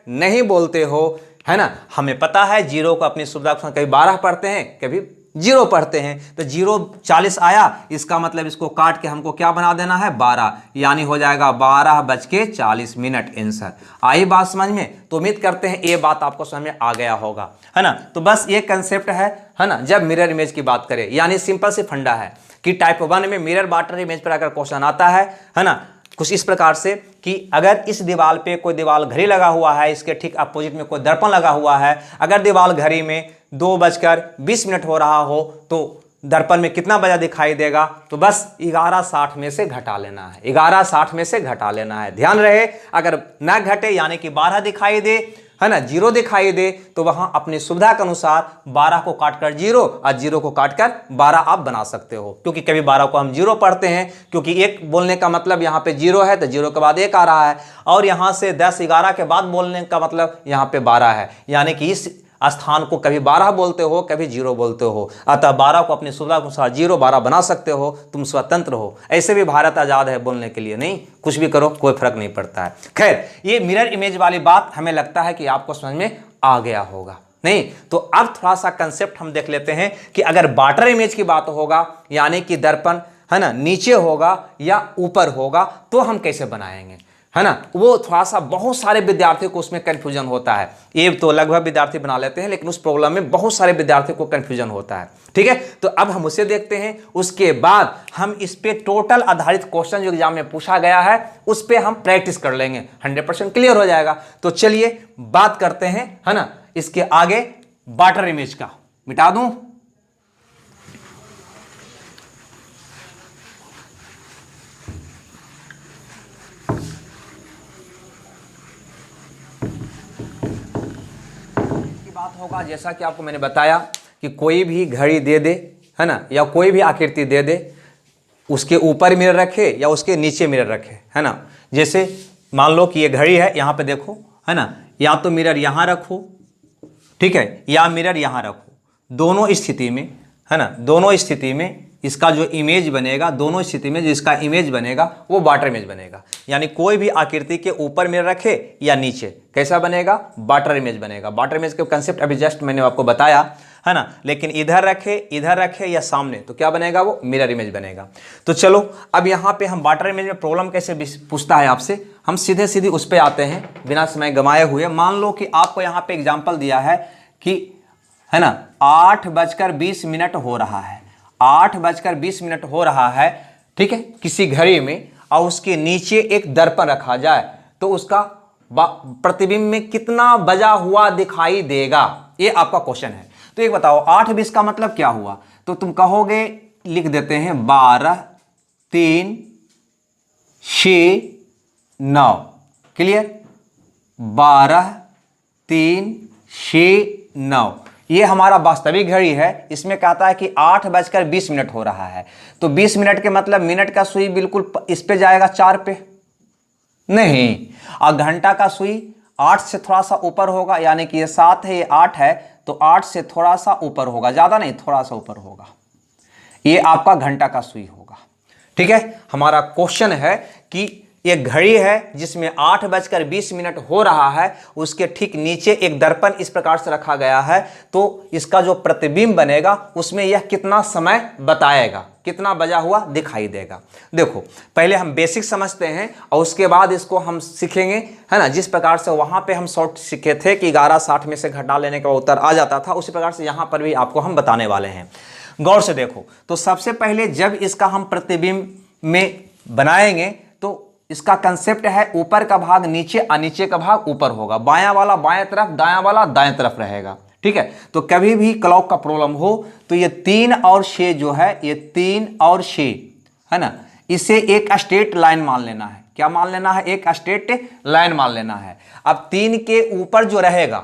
नहीं बोलते हो, है ना। हमें पता है 0 को अपनी सुविधा के कभी 12 पढ़ते हैं, कभी 0 पढ़ते हैं, तो 0 40 आया, इसका मतलब इसको काट के हमको क्या बना देना है? 12, यानी हो जाएगा 12:40 आंसर। आई बात समझ में? तो उम्मीद करते हैं ये बात आपको समझ में आ गया होगा, है ना। तो बस ये कंसेप्ट है ना, जब मिरर इमेज की बात करें, यानी सिंपल सी फंडा है कि टाइप 1 में मिरर वाटर इमेज पर अगर क्वेश्चन आता है ना, कुछ इस प्रकार से कि अगर इस दीवार पे कोई दीवार घड़ी लगा हुआ है, इसके ठीक अपोजिट में कोई दर्पण लगा हुआ है, अगर दीवार घड़ी में 2:20 हो रहा हो तो दर्पण में कितना बजा दिखाई देगा? तो बस 11:60 में से घटा लेना है, 11:60 में से घटा लेना है। ध्यान रहे, अगर ना घटे यानी कि 12 दिखाई दे, है ना, 0 दिखाई दे, तो वहां अपनी सुविधा के अनुसार 12 को काटकर 0 और 0 को काटकर 12 आप बना सकते हो, क्योंकि कभी 12 को हम 0 पढ़ते हैं, क्योंकि 1 बोलने का मतलब यहाँ पे 0 है, तो 0 के बाद 1 आ रहा है, और यहाँ से 10 11 के बाद बोलने का मतलब यहाँ पे 12 है, यानी कि इस स्थान को कभी 12 बोलते हो, कभी 0 बोलते हो। अतः 12 को अपनी सुविधा के अनुसार 0 12 बना सकते हो, तुम स्वतंत्र हो। ऐसे भी भारत आज़ाद है बोलने के लिए, नहीं कुछ भी करो, कोई फर्क नहीं पड़ता है। खैर, ये मिरर इमेज वाली बात हमें लगता है कि आपको समझ में आ गया होगा। नहीं तो अब थोड़ा सा कंसेप्ट हम देख लेते हैं कि अगर वाटर इमेज की बात होगा, यानी कि दर्पण, है ना, नीचे होगा या ऊपर होगा, तो हम कैसे बनाएंगे, है ना। वो थोड़ा सा बहुत सारे विद्यार्थियों को उसमें कंफ्यूजन होता है। ये तो लगभग विद्यार्थी बना लेते हैं, लेकिन उस प्रॉब्लम में बहुत सारे विद्यार्थियों को कंफ्यूजन होता है, ठीक है। तो अब हम उसे देखते हैं, उसके बाद हम इस पे टोटल आधारित क्वेश्चन जो एग्जाम में पूछा गया है उस पे हम प्रैक्टिस कर लेंगे, 100% क्लियर हो जाएगा। तो चलिए बात करते हैं, है ना, इसके आगे वाटर इमेज का। मिटा दूं, बात होगा, जैसा कि आपको मैंने बताया कि कोई भी घड़ी दे दे, है ना, या कोई भी आकृति दे दे, उसके ऊपर मिरर रखे या उसके नीचे मिरर रखे, है ना। जैसे मान लो कि ये घड़ी है, यहाँ पे देखो, है ना, या तो मिरर यहाँ रखो, ठीक है, या मिरर यहाँ रखो, दोनों स्थिति में, है ना, दोनों स्थिति में इसका जो इमेज बनेगा, दोनों स्थिति में जो इसका इमेज बनेगा वो वाटर इमेज बनेगा। यानी कोई भी आकृति के ऊपर मिरर रखे या नीचे, कैसा बनेगा, वाटर इमेज बनेगा। वाटर इमेज का कंसेप्ट अभी जस्ट मैंने आपको बताया, है ना। लेकिन इधर रखे या सामने, तो क्या बनेगा, वो मिरर इमेज बनेगा। तो चलो अब यहाँ पे हम वाटर इमेज में प्रॉब्लम कैसे पूछता है आपसे, हम सीधे सीधे उस पर आते हैं बिना समय गंवाए हुए। मान लो कि आपको यहाँ पे एग्जाम्पल दिया है कि, है ना, 8:20 हो रहा है, 8:20 हो रहा है, ठीक है, किसी घड़ी में, और उसके नीचे एक दर्पण रखा जाए तो उसका प्रतिबिंब में कितना बजा हुआ दिखाई देगा, ये आपका क्वेश्चन है। तो एक बताओ, 8:20 का मतलब क्या हुआ, तो तुम कहोगे, लिख देते हैं 12, 3, 6, 9, क्लियर, 12, 3, 6, 9, ये हमारा वास्तविक घड़ी है। इसमें कहता है कि 8:20 हो रहा है, तो 20 मिनट के मतलब मिनट का सुई बिल्कुल इस पे जाएगा, 4 पे नहीं, और घंटा का सुई 8 से थोड़ा सा ऊपर होगा, यानी कि ये 7 है, ये 8 है, तो 8 से थोड़ा सा ऊपर होगा, ज्यादा नहीं, थोड़ा सा ऊपर होगा, ये आपका घंटा का सुई होगा। ठीक है, हमारा क्वेश्चन है कि एक घड़ी है जिसमें 8:20 हो रहा है, उसके ठीक नीचे एक दर्पण इस प्रकार से रखा गया है, तो इसका जो प्रतिबिंब बनेगा उसमें यह कितना समय बताएगा, कितना बजा हुआ दिखाई देगा। देखो पहले हम बेसिक समझते हैं और उसके बाद इसको हम सीखेंगे, है ना। जिस प्रकार से वहां पे हम शॉर्ट सीखे थे कि 1160 में से घटा लेने का उत्तर आ जाता था, उसी प्रकार से यहां पर भी आपको हम बताने वाले हैं। गौर से देखो, तो सबसे पहले जब इसका हम प्रतिबिंब में बनाएंगे तो इसका कंसेप्ट है ऊपर का भाग नीचे और नीचे का भाग ऊपर होगा, बायां वाला बाएं तरफ, दायां वाला दाएं तरफ रहेगा। ठीक है, तो कभी भी क्लॉक का प्रॉब्लम हो तो ये 3 और 6 जो है, ये 3 और 6, है ना, इसे एक स्ट्रेट लाइन मान लेना है। क्या मान लेना है, एक स्ट्रेट लाइन मान लेना है। अब 3 के ऊपर जो रहेगा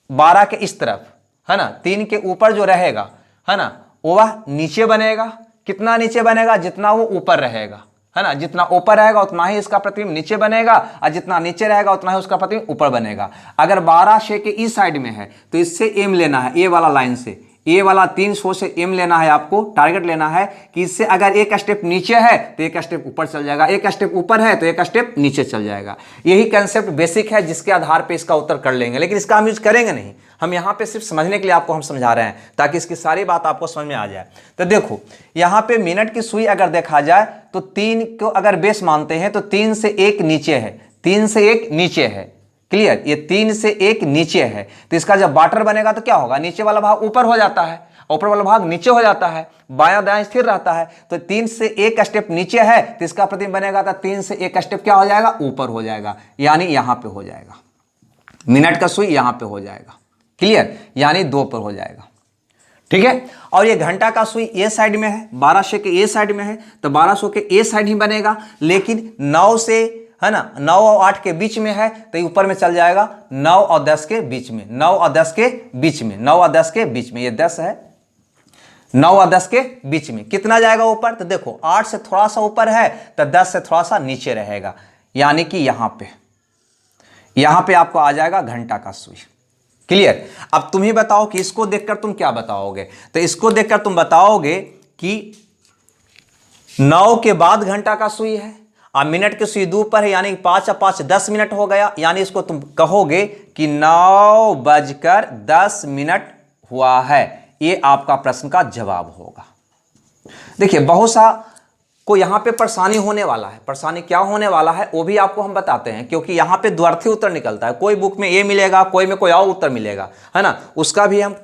12 के इस तरफ, है ना, 3 के ऊपर जो रहेगा, है ना, वह नीचे बनेगा। कितना नीचे बनेगा, जितना वो ऊपर रहेगा, है ना, जितना ऊपर रहेगा उतना ही इसका प्रतिबिंब नीचे बनेगा, और जितना नीचे रहेगा उतना ही उसका प्रतिबिंब ऊपर बनेगा। अगर 12 के इस साइड में है तो इससे एम लेना है, ए वाला लाइन से, ए वाला 300 से एम लेना है, आपको टारगेट लेना है कि इससे अगर एक स्टेप नीचे है तो एक स्टेप ऊपर चल जाएगा, एक स्टेप ऊपर है तो एक स्टेप नीचे चल जाएगा। यही कंसेप्ट बेसिक है जिसके आधार पे इसका उत्तर कर लेंगे, लेकिन इसका हम यूज करेंगे नहीं। हम यहाँ पे सिर्फ समझने के लिए आपको हम समझा रहे हैं ताकि इसकी सारी बात आपको समझ में आ जाए। तो देखो यहाँ पे मिनट की सुई अगर देखा जाए तो 3 को अगर बेस मानते हैं तो 3 से 1 नीचे है, 3 से 1 नीचे है, क्लियर, ये 3 से 1 नीचे है। तो इसका जब वाटर बनेगा तो क्या होगा, नीचे वाला भाग ऊपर हो जाता है, ऊपर वाला भाग नीचे हो जाता है, बायां दायां स्थिर रहता है। तो 3 से 1 स्टेप नीचे है तो इसका प्रतिबिंब बनेगा तो 3 से 1 स्टेप क्या हो जाएगा, ऊपर हो जाएगा, यानी यहां पे हो जाएगा। मिनट का सुई यहां पे हो जाएगा, क्लियर, यानी 2 पर हो जाएगा। ठीक है, और ये घंटा का सुई ए साइड में है, 1200 के ए साइड में है, तो 1200 के ए साइड ही बनेगा। लेकिन 9 से, है ना, 9 और 8 के बीच में है तो ऊपर में चल जाएगा 9 और 10 के बीच में, 9 और 10 के बीच में, 9 और 10 के बीच में, ये 10 है, 9 और 10 के बीच में कितना जाएगा ऊपर, तो देखो 8 से थोड़ा सा ऊपर है तो 10 से थोड़ा सा नीचे रहेगा, यानी कि यहां पे आपको आ जाएगा घंटा का सुई। क्लियर, अब तुम ही बताओ कि इसको देखकर तुम क्या बताओगे। तो इसको देखकर तुम बताओगे कि 9 के बाद घंटा का सुई है और मिनट की सुई 2 पर है, यानी 5 और 5 10 मिनट हो गया, यानी इसको तुम कहोगे कि 9:10 हुआ है। ये आपका प्रश्न का जवाब होगा। देखिए बहुत सा को यहां पे परेशानी होने वाला है, परेशानी क्या होने वाला है वो भी आपको हम बताते हैं, क्योंकि यहां पे द्व्यर्थी उत्तर निकलता है, कोई बुक में ए मिलेगा, कोई में कोई और उत्तर मिलेगा, है ना, उसका भी हम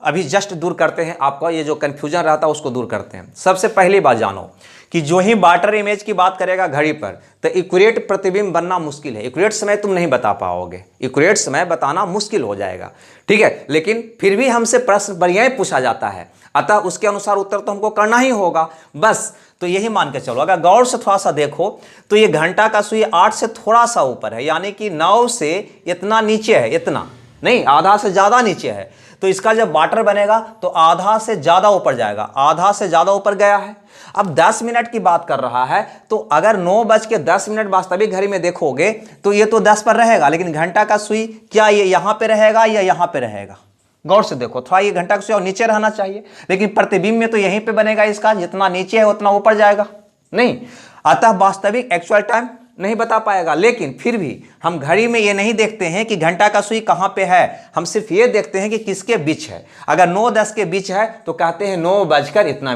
अभी जस्ट दूर करते हैं, आपका ये जो कंफ्यूजन रहता है उसको दूर करते हैं। सबसे पहली बात जानो कि जो ही वाटर इमेज की बात करेगा घड़ी पर तो एक्यूरेट प्रतिबिंब बनना मुश्किल है, एक्यूरेट समय तुम नहीं बता पाओगे, एक्यूरेट समय बताना मुश्किल हो जाएगा। ठीक है, लेकिन फिर भी हमसे प्रश्न बढ़िया पूछा जाता है, अतः उसके अनुसार उत्तर तो हमको करना ही होगा बस। तो यही मान के चलो, अगर गौर से थोड़ा सा देखो तो ये घंटा का सुई 8 से थोड़ा सा ऊपर है, यानी कि 9 से इतना नीचे है, इतना नहीं, आधा से ज़्यादा नीचे है। तो इसका जब वाटर बनेगा तो आधा से ज़्यादा ऊपर जाएगा, आधा से ज़्यादा ऊपर गया है। अब 10 मिनट की बात कर रहा है, तो अगर 9:10 वास्तविक घड़ी में देखोगे तो ये तो 10 पर रहेगा, लेकिन घंटा का सुई क्या ये यहाँ पे रहेगा या यहाँ पे रहेगा? गौर से देखो, थोड़ा ये घंटा का सुई और नीचे रहना चाहिए, लेकिन प्रतिबिंब में तो यहीं पे बनेगा, इसका जितना नीचे है उतना ऊपर जाएगा नहीं। अतः वास्तविक एक्चुअल टाइम नहीं बता पाएगा। लेकिन फिर भी हम घड़ी में ये नहीं देखते हैं कि घंटा का सुई कहाँ पे है, हम सिर्फ ये देखते हैं कि किसके बीच है। अगर 9-10 के बीच है तो कहते हैं 9:इतना।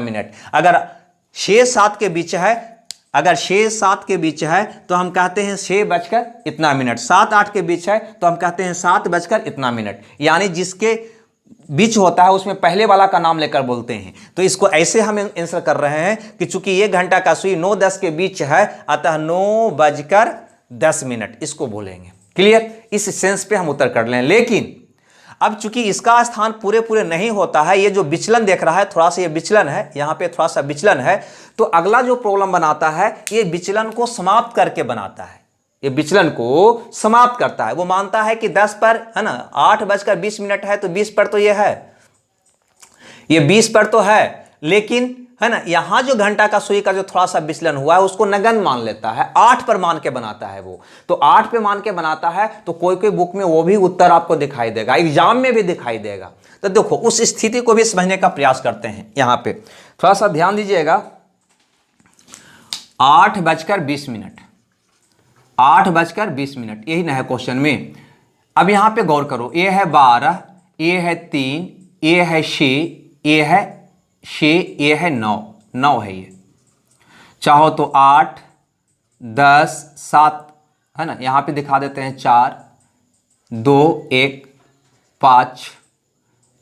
अगर 6-7 के बीच है, अगर 6-7 के बीच है तो हम कहते हैं 6:इतना। 7-8 के बीच है तो हम कहते हैं 7:इतना। यानी जिसके बीच होता है उसमें पहले वाला का नाम लेकर बोलते हैं। तो इसको ऐसे हम आंसर कर रहे हैं कि चूंकि ये घंटा का सुई 9-10 के बीच है, अतः 9:10 इसको बोलेंगे। क्लियर? इस सेंस पे हम उत्तर कर लें। लेकिन अब चूंकि इसका स्थान पूरे पूरे नहीं होता है, ये जो विचलन देख रहा है, थोड़ा सा ये विचलन है, यहाँ पे थोड़ा सा विचलन है, तो अगला जो प्रॉब्लम बनाता है ये विचलन को समाप्त करके बनाता है। ये विचलन को समाप्त करता है। वो मानता है कि 10 पर है ना, 8:20 है तो 20 पर तो ये है, ये 20 पर तो है, लेकिन है ना यहां जो घंटा का सुई का जो थोड़ा सा विचलन हुआ है उसको नगण्य मान लेता है, 8 पर मान के बनाता है वो। तो 8 पे मान के बनाता है तो कोई कोई बुक में वो भी उत्तर आपको दिखाई देगा, एग्जाम में भी दिखाई देगा। तो देखो उस स्थिति को भी समझने का प्रयास करते हैं। यहां पे थोड़ा सा ध्यान दीजिएगा, 8:20, 8:20, यही ना है क्वेश्चन में। अब यहां पे गौर करो, ये है 12, ये है 3, ये है 6, ये है 6, ये है 9 है ये। चाहो तो 8, 10, 7 है ना, यहां पे दिखा देते हैं 4, 2, 1, 5,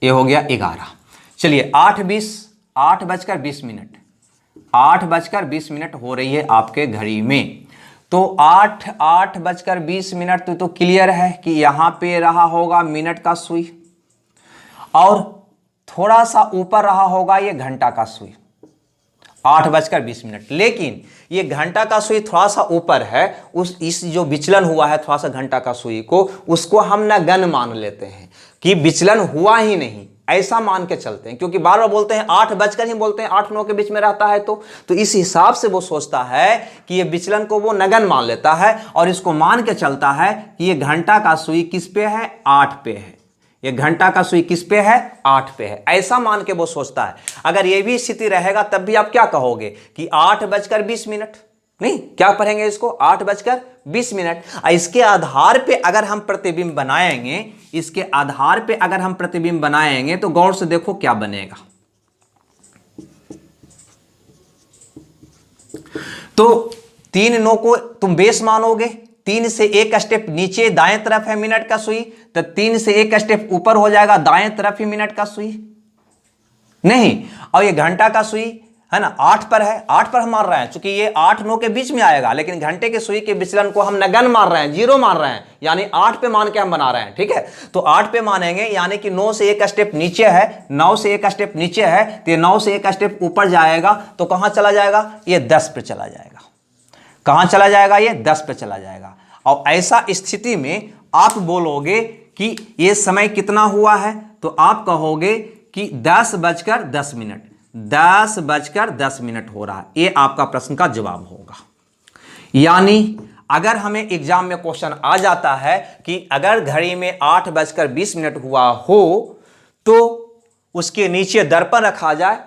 ये हो गया 11। चलिए 8:20, 8:20 हो रही है आपके घड़ी में। तो 8:20 तो क्लियर है कि यहां पे रहा होगा मिनट का सुई और थोड़ा सा ऊपर रहा होगा ये घंटा का सुई, 8:20। लेकिन ये घंटा का सुई थोड़ा सा ऊपर है, इस जो विचलन हुआ है थोड़ा सा घंटा का सुई को, उसको हम नगण्य मान लेते हैं कि विचलन हुआ ही नहीं, ऐसा मान के चलते हैं। क्योंकि बार बार बोलते हैं 8 ही बोलते हैं, 8-9 के बीच में रहता है तो इस हिसाब से वो सोचता है कि ये विचलन को वो नगण्य मान लेता है और इसको मान के चलता है कि ये घंटा का सुई किस पे है, 8 पे है। ये घंटा का सुई किस पे है, 8 पे है, ऐसा मान के वो सोचता है। अगर ये भी स्थिति रहेगा तब भी आप क्या कहोगे कि 8:20, नहीं क्या पढ़ेंगे इसको, 8:20। इसके आधार पे अगर हम प्रतिबिंब बनाएंगे, इसके आधार पे अगर हम प्रतिबिंब बनाएंगे तो गौर से देखो क्या बनेगा। तो 3 9 को तुम बेस मानोगे, 3 से 1 स्टेप नीचे दाएं तरफ है मिनट का सुई, तो 3 से 1 स्टेप ऊपर हो जाएगा दाएं तरफ ही मिनट का सुई नहीं। और ये घंटा का सुई है ना 8 पर है, 8 पर हम मार रहे हैं, चूंकि ये 8-9 के बीच में आएगा, लेकिन घंटे के सुई के विचलन को हम नगण्य मार रहे हैं, 0 मार रहे हैं, यानी 8 पे मान के हम बना रहे हैं। ठीक है, तो 8 पे मानेंगे, यानी कि 9 से 1 स्टेप नीचे है, 9 से 1 स्टेप नीचे है, तो ये 9 से 1 स्टेप ऊपर जाएगा तो कहां चला जाएगा, ये 10 पे चला जाएगा। कहां चला जाएगा, ये 10 पे चला जाएगा। और ऐसा स्थिति में आप बोलोगे कि ये समय कितना हुआ है, तो आप कहोगे कि 10:10, 10:10 हो रहा है। ये आपका प्रश्न का जवाब होगा। यानी अगर हमें एग्जाम में क्वेश्चन आ जाता है कि अगर घड़ी में 8:20 हुआ हो तो उसके नीचे दर्पण रखा जाए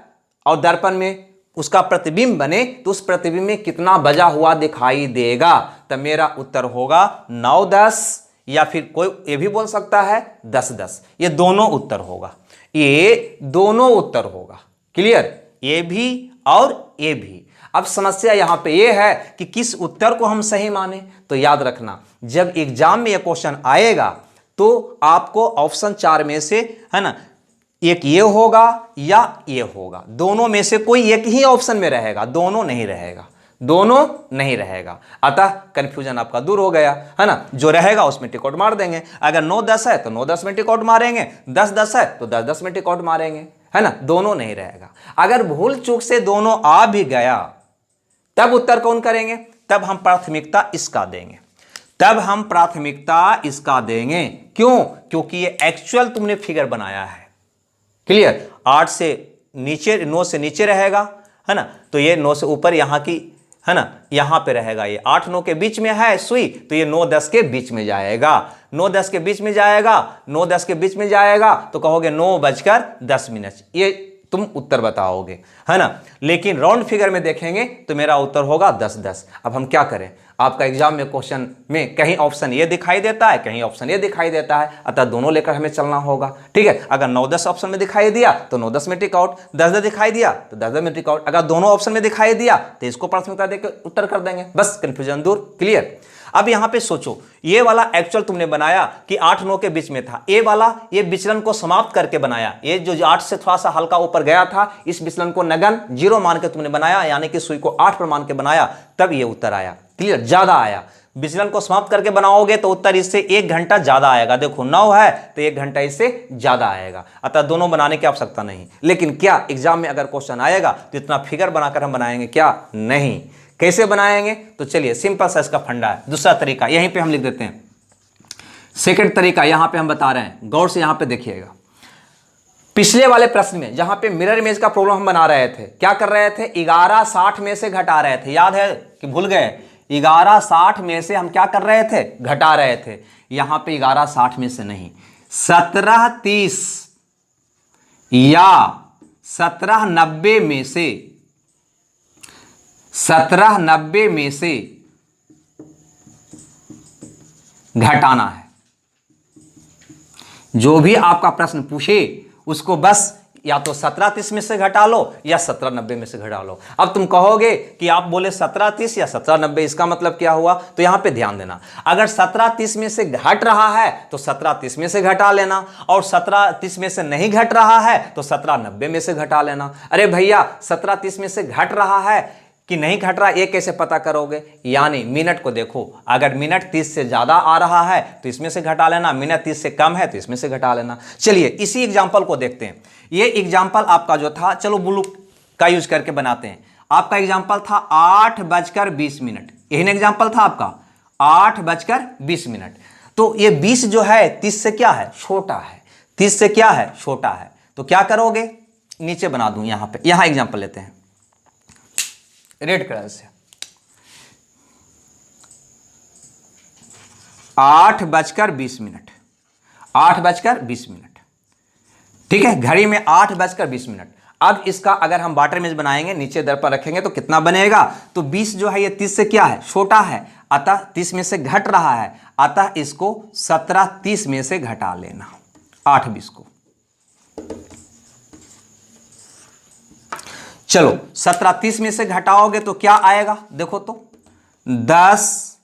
और दर्पण में उसका प्रतिबिंब बने, तो उस प्रतिबिंब में कितना बजा हुआ दिखाई देगा, तो मेरा उत्तर होगा 9-10, या फिर कोई ये भी बोल सकता है 10-10। ये दोनों उत्तर होगा, ये दोनों उत्तर होगा। क्लियर, ये भी और ये भी। अब समस्या यहां पे ये है कि किस उत्तर को हम सही माने। तो याद रखना, जब एग्जाम में ये क्वेश्चन आएगा तो आपको ऑप्शन 4 में से है ना एक ये होगा या ये होगा, दोनों में से कोई एक ही ऑप्शन में रहेगा, दोनों नहीं रहेगा, दोनों नहीं रहेगा। अतः कंफ्यूजन आपका दूर हो गया है ना। जो रहेगा उसमें टिक आउट मार देंगे। अगर 9-10 है तो 9-10 में टिक आउट मारेंगे, 10-10 है तो 10-10 में टिक आउट मारेंगे, है ना, दोनों नहीं रहेगा। अगर भूल चूक से दोनों आ भी गया तब उत्तर कौन करेंगे, तब हम प्राथमिकता इसका देंगे। तब हम प्राथमिकता इसका देंगे। क्यों? क्योंकि ये एक्चुअल तुमने फिगर बनाया है। क्लियर? 8 से नीचे, 9 से नीचे रहेगा, है ना, तो ये 9 से ऊपर यहाँ की, है ना, यहां पे रहेगा। ये 8-9 के बीच में है सुई, तो ये 9-10 के बीच में जाएगा। 9-10 के बीच में जाएगा, 9-10 के बीच में जाएगा, तो कहोगे 9:10। ये तुम उत्तर बताओगे, है ना। लेकिन राउंड फिगर में देखेंगे तो मेरा उत्तर होगा 10-10। अब हम क्या करें? आपका एग्जाम में क्वेश्चन में कहीं ऑप्शन ये दिखाई देता है, कहीं ऑप्शन ये दिखाई देता है, अतः दोनों लेकर हमें चलना होगा। ठीक है, अगर 9-10 ऑप्शन में दिखाई दिया तो 9-10 में टिक आउट, 10-10 दिखाई दिया तो 10-10 में टिक आउट। अगर दोनों ऑप्शन में दिखाई दिया तो इसको प्राथमिकता देकर उत्तर कर देंगे, बस कंफ्यूजन दूर। क्लियर? अब यहां पे सोचो, ये वाला एक्चुअल तुमने बनाया कि 8-9 के बीच में था, ये वाला ये विचलन को समाप्त करके बनाया, ये जो 8 से थोड़ा सा हल्का ऊपर गया था, इस विचलन को नगन 0 मान के तुमने बनाया, यानी कि सुई को 8 पर मान के बनाया, तब ये उत्तर आया। क्लियर? ज्यादा आया। विचलन को समाप्त करके बनाओगे तो उत्तर इससे 1 घंटा ज्यादा आएगा। देखो 9 है तो 1 घंटा इससे ज्यादा आएगा, अतः दोनों बनाने की आवश्यकता नहीं। लेकिन क्या एग्जाम में अगर क्वेश्चन आएगा तो इतना फिगर बनाकर हम बनाएंगे क्या? नहीं। कैसे बनाएंगे? तो चलिए सिंपल सा इसका फंडा है। दूसरा तरीका यहीं पे हम लिख देते हैं। सेकंड तरीका यहां पे हम बता रहे हैं, गौर से यहां पे देखिएगा। पिछले वाले प्रश्न में जहां पे मिरर इमेज का प्रॉब्लम हम बना रहे थे, क्या कर रहे थे? 1160 में से घटा रहे थे। याद है कि भूल गए? 1160 में से हम क्या कर रहे थे? घटा रहे थे। यहां पे 1160 में से नहीं, 1730 या 1790 में से, 1790 में से घटाना है। जो भी आपका प्रश्न पूछे उसको बस या तो 1730 में से घटा लो या 1790 में से घटा लो। अब तुम कहोगे कि आप बोले 1730 या 1790, इसका मतलब क्या हुआ? तो यहां पे ध्यान देना, अगर 1730 में से घट रहा है तो 1730 में से घटा लेना, और 1730 में से नहीं घट रहा है तो 1790 में से घटा लेना। अरे भैया 1730 में से घट रहा है कि नहीं घट रहा, ये कैसे पता करोगे? यानी मिनट को देखो, अगर मिनट 30 से ज्यादा आ रहा है तो इसमें से घटा लेना, मिनट 30 से कम है तो इसमें से घटा लेना। चलिए इसी एग्जांपल को देखते हैं। ये एग्जांपल आपका जो था, चलो ब्लू का यूज करके बनाते हैं। आपका एग्जांपल था 8:20। यही एग्जांपल था आपका 8:20। तो ये 20 जो है 30 से क्या है? छोटा है। 30 से क्या है? छोटा है। तो क्या करोगे? नीचे बना दूं यहां पे, यहां एग्जांपल लेते हैं रेड कलर से। 8:20, 8:20। ठीक है, घड़ी में 8:20। अब इसका अगर हम वाटर इमेज बनाएंगे, नीचे दर पर रखेंगे तो कितना बनेगा? तो 20 जो है ये 30 से क्या है? छोटा है, अतः 30 में से घट रहा है, अतः इसको 1730 में से घटा लेना, 8:20 को। चलो 1730 में से घटाओगे तो क्या आएगा? देखो तो 9:10।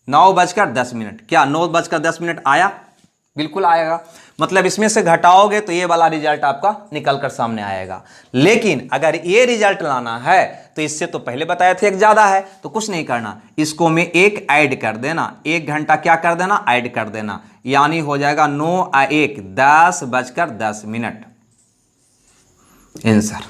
9:10। क्या 9:10 आया? बिल्कुल आएगा। मतलब इसमें से घटाओगे तो ये वाला रिजल्ट आपका निकल कर सामने आएगा। लेकिन अगर ये रिजल्ट लाना है तो इससे तो पहले बताए थे एक ज्यादा है, तो कुछ नहीं करना, इसको में एक ऐड कर देना, 1 घंटा क्या कर देना? ऐड कर देना, यानी हो जाएगा 9 और 1 10:10। आंसर।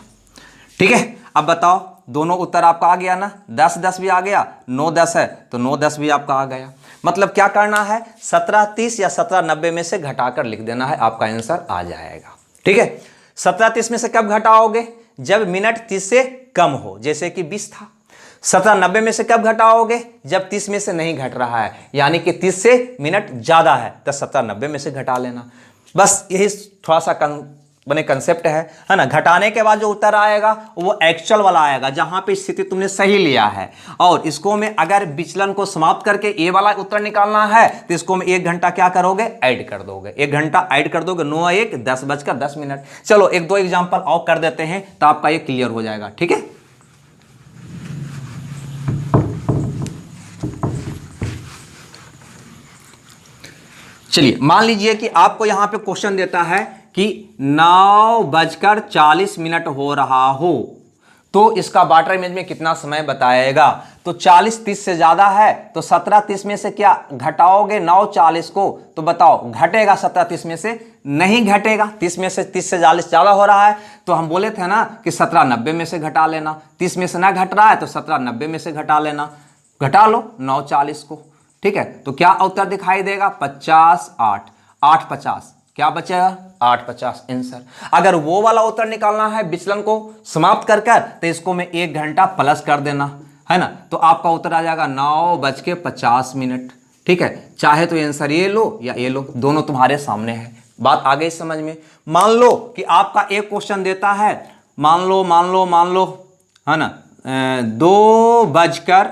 ठीक है, अब बताओ दोनों उत्तर आपका आ गया ना? 10-10 भी आ गया, 9-10 है तो 9-10 भी आपका आ गया। मतलब क्या करना है? 1730 या 1790 में से घटाकर लिख देना है, आपका आंसर आ जाएगा। ठीक है, 1730 में से कब घटाओगे? जब मिनट 30 से कम हो, जैसे कि 20 था। 1790 में से कब घटाओगे? जब 30 में से नहीं घट रहा है, यानी कि 30 से मिनट ज्यादा है, तो 1790 में से घटा लेना। बस यही थोड़ा सा बने कंसेप्ट है ना। घटाने के बाद जो उत्तर आएगा वो एक्चुअल वाला आएगा, जहां पे स्थिति तुमने सही लिया है। और इसको में अगर विचलन को समाप्त करके ये वाला उत्तर निकालना है तो इसको में 1 घंटा क्या करोगे? ऐड कर दोगे, 1 घंटा ऐड कर दोगे, 9 और 1 10:10। चलो 1-2 एग्जांपल और कर देते हैं तो आपका ये क्लियर हो जाएगा। ठीक है, चलिए मान लीजिए कि आपको यहां पे क्वेश्चन देता है कि 9:40 हो रहा हो, तो इसका वाटर इमेज में कितना समय बताएगा? तो 40-30 से ज्यादा है तो 1730 में से क्या घटाओगे? 9:40 को, तो बताओ घटेगा 1730 में से? नहीं घटेगा। 30 में से 30 से 40 ज्यादा हो रहा है, तो हम बोले थे ना कि 1790 में से घटा लेना। 30 में से ना घट रहा है तो 1790 में से घटा लेना। घटा लो 9:40 को, ठीक है। तो क्या उत्तर दिखाई देगा? 50 8 8 50, क्या बचेगा? 8 50 आंसर। अगर वो वाला उत्तर निकालना है विचलन को समाप्त कर कर, तो इसको मैं 1 घंटा प्लस कर देना, है ना। तो आपका उत्तर आ जाएगा 9:50, ठीक है। चाहे तो आंसर ये लो या ये लो, दोनों तुम्हारे सामने है। बात आ गई समझ में? मान लो कि आपका एक क्वेश्चन देता है, मान लो है ना 2:15,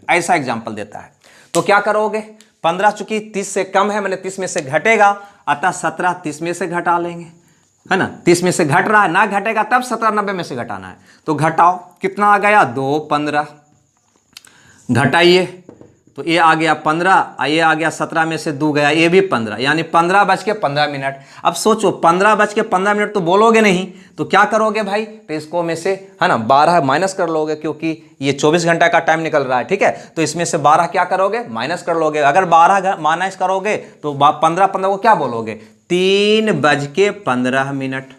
ऐसा एग्जाम्पल देता है। तो क्या करोगे? 15 चूंकि 30 से कम है, मैंने 30 में से घटेगा, अतः 17 30 में से घटा लेंगे, है ना। 30 में से घट रहा है, ना घटेगा तब 17 90 में से घटाना है। तो घटाओ, कितना आ गया? 2:15, घटाइए तो ये आ गया 15, ये आ गया 17 में से 2 गया, ये भी 15, यानी 15:15। अब सोचो 15:15 तो बोलोगे नहीं, तो क्या करोगे भाई? तो इसको में से, है ना, 12 माइनस कर लोगे, क्योंकि ये 24 घंटा का टाइम निकल रहा है, ठीक है। तो इसमें से 12 क्या करोगे? माइनस कर लोगे। अगर 12 माइनस करोगे तो 15 को क्या बोलोगे? 3:15।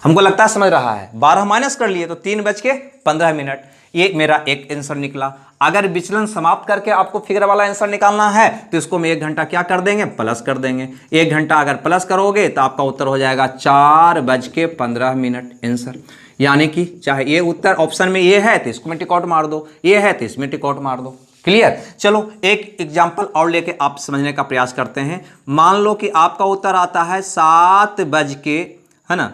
हमको लगता है समझ रहा है। 12 माइनस कर लिए तो 3:15। ये मेरा एक आंसर निकला। अगर विचलन समाप्त करके आपको फिगर वाला आंसर निकालना है तो इसको मैं 1 घंटा क्या कर देंगे? प्लस कर देंगे। 1 घंटा अगर प्लस करोगे तो आपका उत्तर हो जाएगा 4:15 आंसर। यानी कि चाहे ये उत्तर ऑप्शन में ये है तो इसको में टिक आउट मार दो, ये है तो इसमें टिक आउट मार दो। क्लियर? चलो एक एग्जाम्पल और लेके आप समझने का प्रयास करते हैं। मान लो कि आपका उत्तर आता है 7 बज के, है ना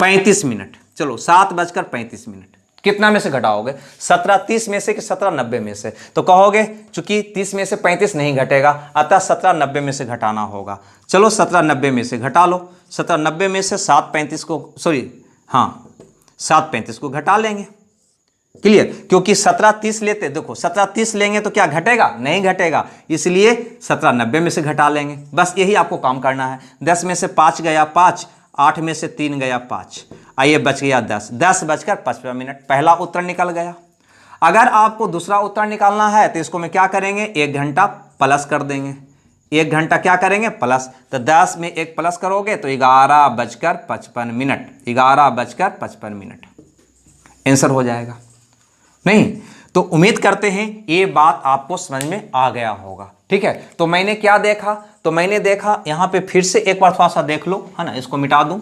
35 मिनट। चलो 7:35, कितना में से घटाओगे? 17:30 में से कि 17:90 में से? तो कहोगे चूंकि 30 में से 35 नहीं घटेगा, अतः 17:90 में से घटाना होगा। चलो 17:90 में से घटा लो। 17:90 में से 7:35 को घटा लेंगे। क्लियर? क्योंकि 17:30 लेते, देखो 17:30 लेंगे तो क्या घटेगा? नहीं घटेगा, इसलिए 17:90 में से घटा लेंगे। बस यही आपको काम करना है। 10 में से 5 गया 5, 8 में से 3 गया 5, आइए बच गया 10, 10:55। पहला उत्तर निकल गया। अगर आपको दूसरा उत्तर निकालना है तो इसको में क्या करेंगे? 1 घंटा प्लस कर देंगे। 1 घंटा क्या करेंगे? प्लस। तो 10 में 1 प्लस करोगे तो 11:55, 11:55 आंसर हो जाएगा। नहीं तो उम्मीद करते हैं ये बात आपको समझ में आ गया होगा, ठीक है। तो मैंने क्या देखा? तो मैंने देखा यहां पे फिर से एक बार थोड़ा सा देख लो, है ना, इसको मिटा दूं।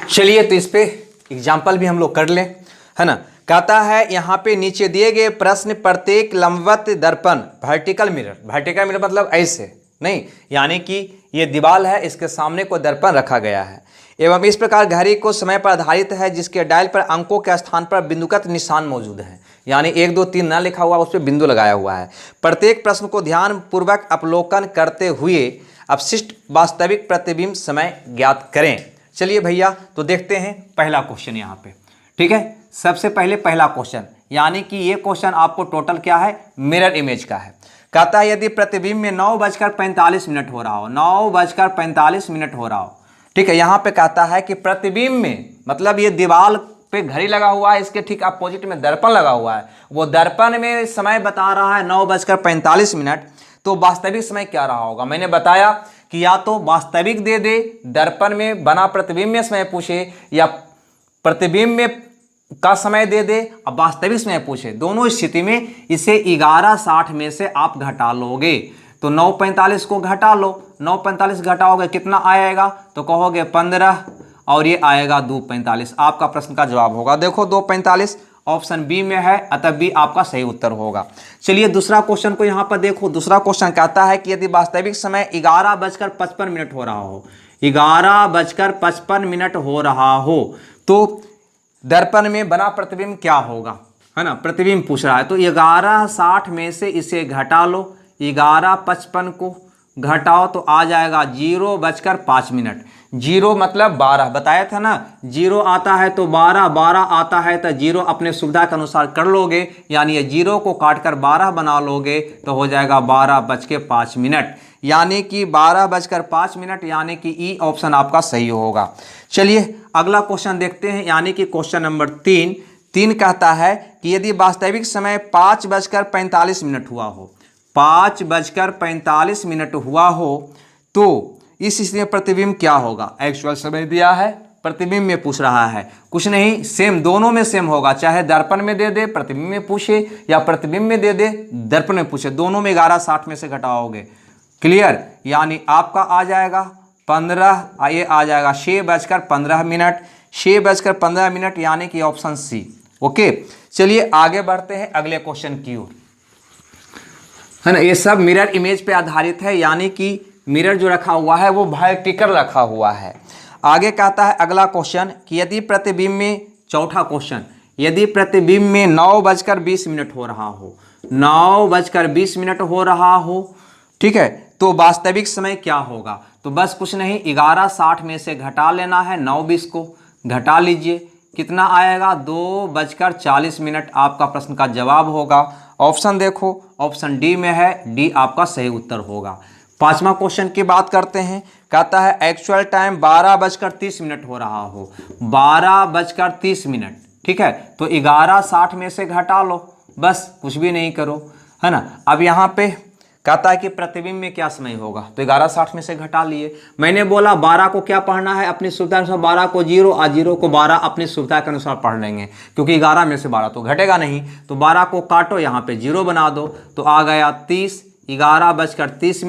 चलिए तो इस पे एग्जाम्पल भी हम लोग कर लें, है ना। कहता है यहां पे नीचे दिए गए प्रश्न प्रत्येक लंबवत दर्पण वर्टिकल मिरर मतलब ऐसे नहीं, यानी कि ये दीवार है, इसके सामने कोई दर्पण रखा गया है एवं इस प्रकार घड़ी को समय पर आधारित है, जिसके डायल पर अंकों के स्थान पर बिंदुगत निशान मौजूद है, यानी 1 2 3 न लिखा हुआ, उस पर बिंदु लगाया हुआ है। प्रत्येक प्रश्न को ध्यान पूर्वक अवलोकन करते हुए अपशिष्ट वास्तविक प्रतिबिंब समय ज्ञात करें। चलिए भैया तो देखते हैं पहला क्वेश्चन यहाँ पे, ठीक है। सबसे पहले पहला क्वेश्चन, यानी कि ये क्वेश्चन आपको टोटल क्या है? मिरर इमेज का है। कहता है यदि प्रतिबिंब में 9:45 हो रहा हो, 9:45 हो रहा हो, ठीक है। यहाँ पे कहता है कि प्रतिबिंब में, मतलब ये दीवार पे घड़ी लगा हुआ है, इसके ठीक अपोजिट में दर्पण लगा हुआ है, वो दर्पण में समय बता रहा है 9:45, तो वास्तविक समय क्या रहा होगा? मैंने बताया कि या तो वास्तविक दे दे, दर्पण में बना प्रतिबिंब में समय पूछे, या प्रतिबिंब में का समय दे दे अब वास्तविक समय पूछे। दोनों स्थिति में इसे 11:60 में से आप घटा लोगे। तो 9:45 को घटा लो, 9:45 घटाओगे कितना आएगा? तो कहोगे 15 और ये आएगा 2:45। आपका प्रश्न का जवाब होगा देखो 2:45, ऑप्शन बी में है, अतः बी आपका सही उत्तर होगा। चलिए दूसरा क्वेश्चन को यहाँ पर देखो। दूसरा क्वेश्चन कहता है कि यदि वास्तविक समय 11:55 हो रहा हो, 11:55 हो रहा हो, तो दर्पण में बना प्रतिबिंब क्या होगा, है ना। प्रतिबिंब पूछ रहा है, तो 11:60 में से इसे घटा लो, 11:55 को घटाओ तो आ जाएगा 0:05। 0 मतलब 12, बताया था ना, 0 आता है तो 12, 12 आता है तो 0 अपने सुविधा के अनुसार कर लोगे, यानी ये 0 को काट कर 12 बना लोगे तो हो जाएगा 12:05, यानी कि 12:05, यानी कि ई ऑप्शन आपका सही होगा। चलिए अगला क्वेश्चन देखते हैं, यानी कि क्वेश्चन नंबर 3 3 कहता है कि यदि वास्तविक समय 5:45 हुआ हो, 5:45 हुआ हो, तो इस स्थिति में प्रतिबिंब क्या होगा। एक्चुअल समय दिया है, प्रतिबिंब में पूछ रहा है, कुछ नहीं, सेम, दोनों में सेम होगा, चाहे दर्पण में दे दे प्रतिबिंब में पूछे या प्रतिबिंब में दे दे दर्पण में पूछे, दोनों में 11:60 में से घटाओगे। क्लियर, यानी आपका आ जाएगा 15, ये आ जाएगा 6:15, 6:15, यानी कि ऑप्शन सी। ओके, चलिए आगे बढ़ते हैं अगले क्वेश्चन की ओर, है ना। ये सब मिरर इमेज पे आधारित है, यानी कि मिरर जो रखा हुआ है वो वर्टिकल रखा हुआ है। आगे कहता है अगला क्वेश्चन कि यदि प्रतिबिंब में, चौथा क्वेश्चन, यदि प्रतिबिंब में 9:20 हो रहा हो, 9:20 हो रहा हो, ठीक है, तो वास्तविक समय क्या होगा। तो बस कुछ नहीं, 11:60 में से घटा लेना है, 9:20 को घटा लीजिए, कितना आएगा, 2:40 आपका प्रश्न का जवाब होगा। ऑप्शन देखो, ऑप्शन डी में है, डी आपका सही उत्तर होगा। पांचवा क्वेश्चन की बात करते हैं, कहता है एक्चुअल टाइम 12:30 हो रहा हो, 12:30, ठीक है, तो 11:60 में से घटा लो, बस कुछ भी नहीं करो, है ना। अब यहाँ पे कहता है कि प्रतिबिंब में क्या समय होगा, तो 11:60 में से घटा लिए। मैंने बोला 12 को क्या पढ़ना है, अपनी सुविधा के अनुसार 12 को 0 और 0 को 12 अपनी सुविधा के अनुसार पढ़ लेंगे, क्योंकि 11 में से 12 तो घटेगा नहीं, तो 12 को काटो, यहाँ पे 0 बना दो, तो आ गया 30, 11:30,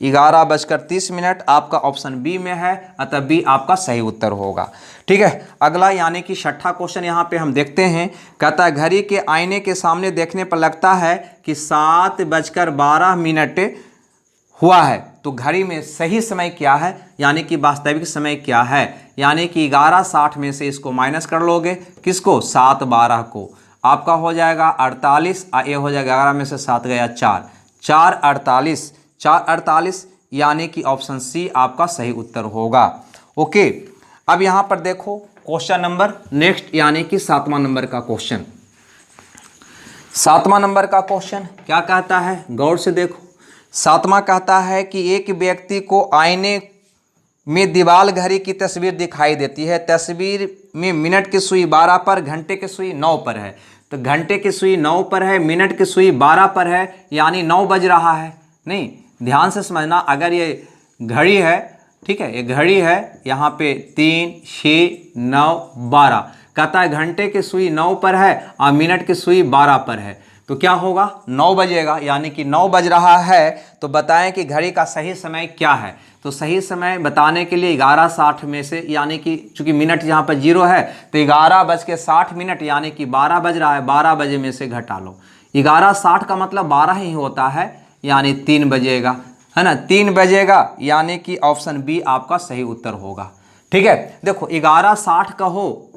11:30 आपका ऑप्शन बी में है, अतः बी आपका सही उत्तर होगा। ठीक है, अगला यानी कि छठा क्वेश्चन यहाँ पे हम देखते हैं, कहता है घड़ी के आईने के सामने देखने पर लगता है कि 7:12 हुआ है, तो घड़ी में सही समय क्या है, यानी कि वास्तविक समय क्या है, यानी कि 11:60 में से इसको माइनस कर लोगे, किसको, 7:12 को, आपका हो जाएगा 48, ये हो जाएगा 11 में से 7 गया 4, 4:48 यानी कि ऑप्शन सी आपका सही उत्तर होगा। ओके, अब यहाँ पर देखो क्वेश्चन नंबर नेक्स्ट, यानी कि 7वां नंबर का क्वेश्चन। 7वां नंबर का क्वेश्चन क्या कहता है, गौर से देखो। 7वां कहता है कि एक व्यक्ति को आईने में दीवार घड़ी की तस्वीर दिखाई देती है, तस्वीर में मिनट की सुई 12 पर, घंटे की सुई 9 पर है, तो घंटे की सुई 9 पर है, मिनट की सुई 12 पर है, यानी 9 बज रहा है। नहीं, ध्यान से समझना, अगर ये घड़ी है, ठीक है, ये घड़ी है, यहाँ पे 3, 6, 9, 12, कहता है घंटे की सुई 9 पर है और मिनट की सुई 12 पर है, तो क्या होगा, 9 बजेगा, यानी कि 9 बज रहा है। तो बताएं कि घड़ी का सही समय क्या है, तो सही समय बताने के लिए 11:60 में से, यानी कि चूंकि मिनट यहाँ पर 0 है, तो 11:60 यानी कि 12 बज रहा है, 12 बजे में से घटा लो, 11:60 का मतलब 12 ही होता है, यानी 3 बजेगा, है ना, 3 बजेगा, यानी कि ऑप्शन बी आपका सही उत्तर होगा। ठीक है, देखो 11:60 कहो,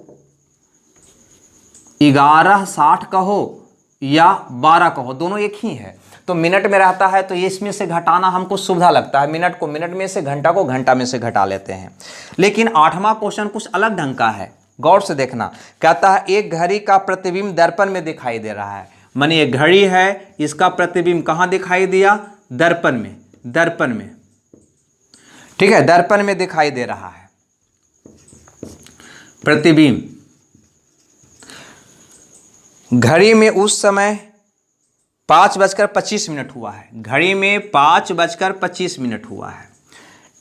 11:60 कहो या 12 कहो, दोनों एक ही है, तो मिनट में रहता है, तो ये इसमें से घटाना हमको सुविधा लगता है, मिनट को मिनट में से, घंटा को घंटा में से घटा लेते हैं। लेकिन 8वां क्वेश्चन कुछ अलग ढंग का है, गौर से देखना। कहता है एक घड़ी का प्रतिबिंब दर्पण में दिखाई दे रहा है, माने ये घड़ी है, इसका प्रतिबिंब कहाँ दिखाई दिया, दर्पण में, दर्पण में, ठीक है, दर्पण में दिखाई दे रहा है प्रतिबिंब। घड़ी में उस समय 5:25 हुआ है, घड़ी में 5:25 हुआ है।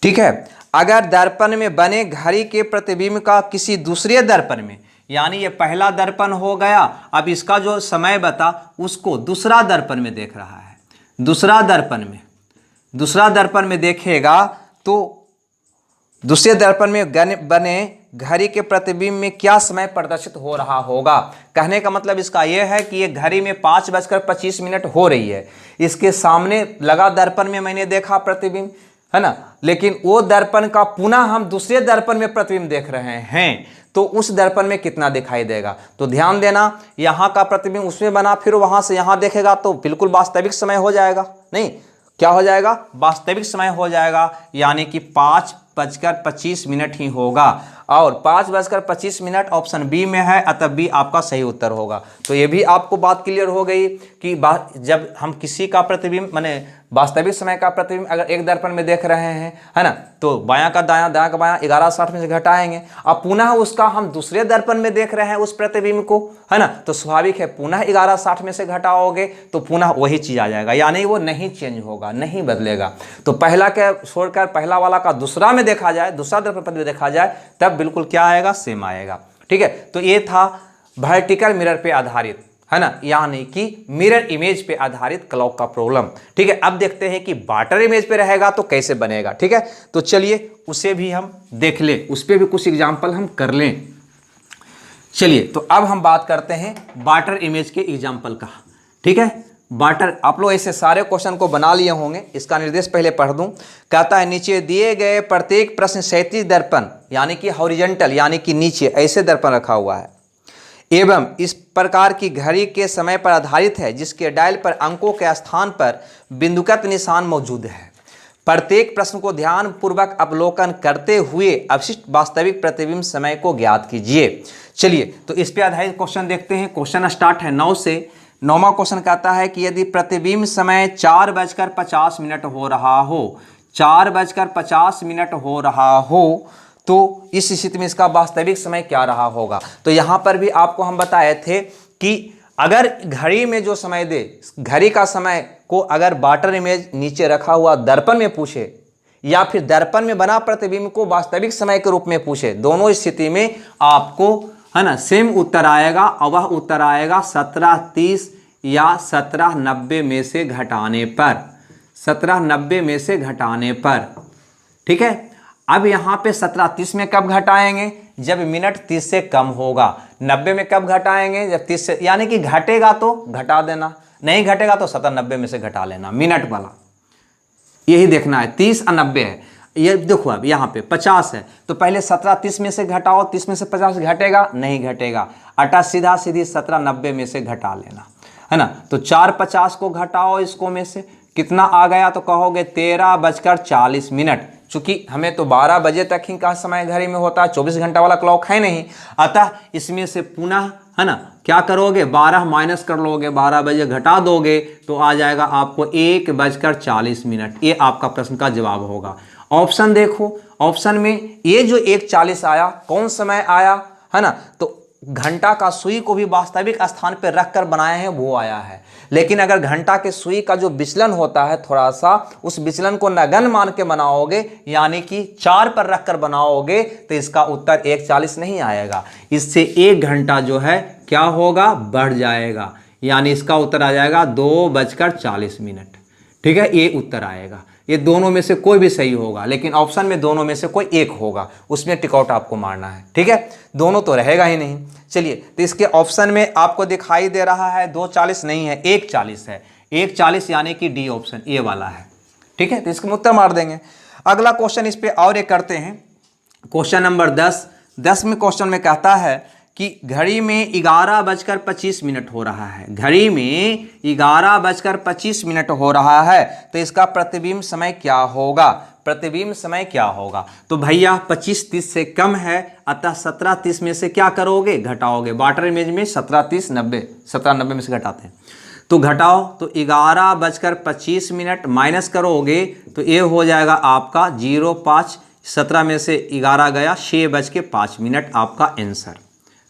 ठीक है, अगर दर्पण में बने घड़ी के प्रतिबिंब का किसी दूसरे दर्पण में, यानी ये पहला दर्पण हो गया, अब इसका जो समय बता उसको दूसरा दर्पण में देख रहा है, दूसरा दर्पण में देखेगा, तो दूसरे दर्पण में बने घड़ी के प्रतिबिंब में क्या समय प्रदर्शित हो रहा होगा। कहने का मतलब इसका यह है कि ये घड़ी में 5:25 हो रही है, इसके सामने लगा दर्पण में मैंने देखा प्रतिबिंब, है ना, लेकिन वो दर्पण का पुनः हम दूसरे दर्पण में प्रतिबिंब देख रहे हैं, तो उस दर्पण में कितना दिखाई देगा। तो ध्यान देना, यहाँ का प्रतिबिंब उसमें बना, फिर वहां से यहाँ देखेगा, तो बिल्कुल वास्तविक समय हो जाएगा, नहीं क्या हो जाएगा, वास्तविक समय हो जाएगा, यानी कि 5:25 ही होगा, और 5:25 ऑप्शन बी में है, अतः बी आपका सही उत्तर होगा। तो ये भी आपको बात क्लियर हो गई कि जब हम किसी का प्रतिबिंब माने वास्तविक समय का प्रतिबिंब अगर एक दर्पण में देख रहे हैं, है ना, तो बायां का दायां, दायां का बायां 11:60 में से घटाएंगे। अब पुनः उसका हम दूसरे दर्पण में देख रहे हैं उस प्रतिबिंब को, है ना, तो स्वाभाविक है पुनः 11:60 में से घटाओगे तो पुनः वही चीज आ जाएगा, यानी वो नहीं चेंज होगा, नहीं बदलेगा। तो पहला के छोड़कर पहला वाला का दूसरा में देखा जाए, दूसरा दर्पण में देखा जाए, तब बिल्कुल क्या आएगा, सेम आएगा। ठीक है, तो ये था वर्टिकल मिरर पे आधारित, है ना, यानी कि मिरर इमेज पे आधारित क्लॉक का प्रॉब्लम। ठीक है, अब देखते हैं कि वाटर इमेज पे रहेगा तो कैसे बनेगा। ठीक है, तो चलिए उसे भी हम देख लें, उस पर भी कुछ एग्जाम्पल हम कर लें। चलिए, तो अब हम बात करते हैं वाटर इमेज के एग्जाम्पल का। ठीक है, वाटर, आप लोग ऐसे सारे क्वेश्चन को बना लिए होंगे, इसका निर्देश पहले पढ़ दूं। कहता है नीचे दिए गए प्रत्येक प्रश्न क्षैतिज दर्पण यानी कि हॉरिजॉन्टल यानी कि नीचे ऐसे दर्पण रखा हुआ है एवं इस प्रकार की घड़ी के समय पर आधारित है जिसके डायल पर अंकों के स्थान पर बिंदुगत निशान मौजूद है। प्रत्येक प्रश्न को ध्यानपूर्वक अवलोकन करते हुए अवशिष्ट वास्तविक प्रतिबिंब समय को ज्ञात कीजिए। चलिए, तो इस पे आधारित क्वेश्चन देखते हैं। क्वेश्चन स्टार्ट है 9 से। 9वां क्वेश्चन कहता है कि यदि प्रतिबिंब समय 4:50 हो रहा हो, 4:50 हो रहा हो, तो इस स्थिति में इसका वास्तविक समय क्या रहा होगा। तो यहाँ पर भी आपको हम बताए थे कि अगर घड़ी में जो समय दे, घड़ी का समय को अगर वाटर इमेज नीचे रखा हुआ दर्पण में पूछे या फिर दर्पण में बना प्रतिबिंब को वास्तविक समय के रूप में पूछे, दोनों स्थिति में आपको, है ना, सेम उत्तर आएगा और वह उत्तर आएगा 17:30 या 17:90 में से घटाने पर, 17:90 में से घटाने पर। ठीक है, अब यहाँ पे 17:30 में कब घटाएंगे, जब मिनट 30 से कम होगा। 90 में कब घटाएंगे, जब 30 से, यानी कि घटेगा तो घटा देना, नहीं घटेगा तो 17:90 में से घटा लेना, मिनट वाला यही देखना है। 30 और 90 है, ये देखो अब यहाँ पे 50 है, तो पहले 17:30 में से घटाओ, 30 में से 50 घटेगा, नहीं घटेगा, अटा सीधा सीधी 17:90 में से घटा लेना, है ना। तो 4:50 को घटाओ इसको में से, कितना आ गया, तो कहोगे 13:40। चूंकि हमें तो 12 बजे तक ही का समय घड़ी में होता है, 24 घंटा वाला क्लॉक है नहीं, अतः इसमें से पुनः, है ना, क्या करोगे, 12 माइनस कर लोगे, 12 बजे घटा दोगे तो आ जाएगा आपको 1:40। ये आपका प्रश्न का जवाब होगा। ऑप्शन देखो, ऑप्शन में ये जो 1:40 आया, कौन समय आया, है ना, तो घंटा का सुई को भी वास्तविक स्थान पर रखकर बनाए हैं वो आया है। लेकिन अगर घंटा के सुई का जो विचलन होता है थोड़ा सा, उस विचलन को नगण्य मान के बनाओगे, यानी कि 4 पर रखकर बनाओगे, तो इसका उत्तर 1:40 नहीं आएगा। इससे 1 घंटा जो है क्या होगा, बढ़ जाएगा, यानी इसका उत्तर आ जाएगा 2:40। ठीक है, ये उत्तर आएगा। ये दोनों में से कोई भी सही होगा, लेकिन ऑप्शन में दोनों में से कोई एक होगा, उसमें टिकआउट आपको मारना है। ठीक है, दोनों तो रहेगा ही नहीं। चलिए, तो इसके ऑप्शन में आपको दिखाई दे रहा है 2:40 नहीं है, 1:40 है। 1:40 यानी कि डी ऑप्शन ये वाला है। ठीक है, तो इसको उत्तर मार देंगे। अगला क्वेश्चन इस पे और एक करते हैं, क्वेश्चन नंबर 10। 10 में क्वेश्चन में कहता है कि घड़ी में 11:25 हो रहा है, घड़ी में 11:25 हो रहा है, तो इसका प्रतिबिंब समय क्या होगा, प्रतिबिंब समय क्या होगा। तो भैया 25:30 से कम है, अतः 17:30 में से क्या करोगे, घटाओगे। वाटर इमेज में 17:30 90, 17:90 में से घटाते हैं, तो घटाओ, तो 11:25 माइनस करोगे तो ये हो जाएगा आपका 0:05। 17 में से 11 गया, 6:05 आपका आंसर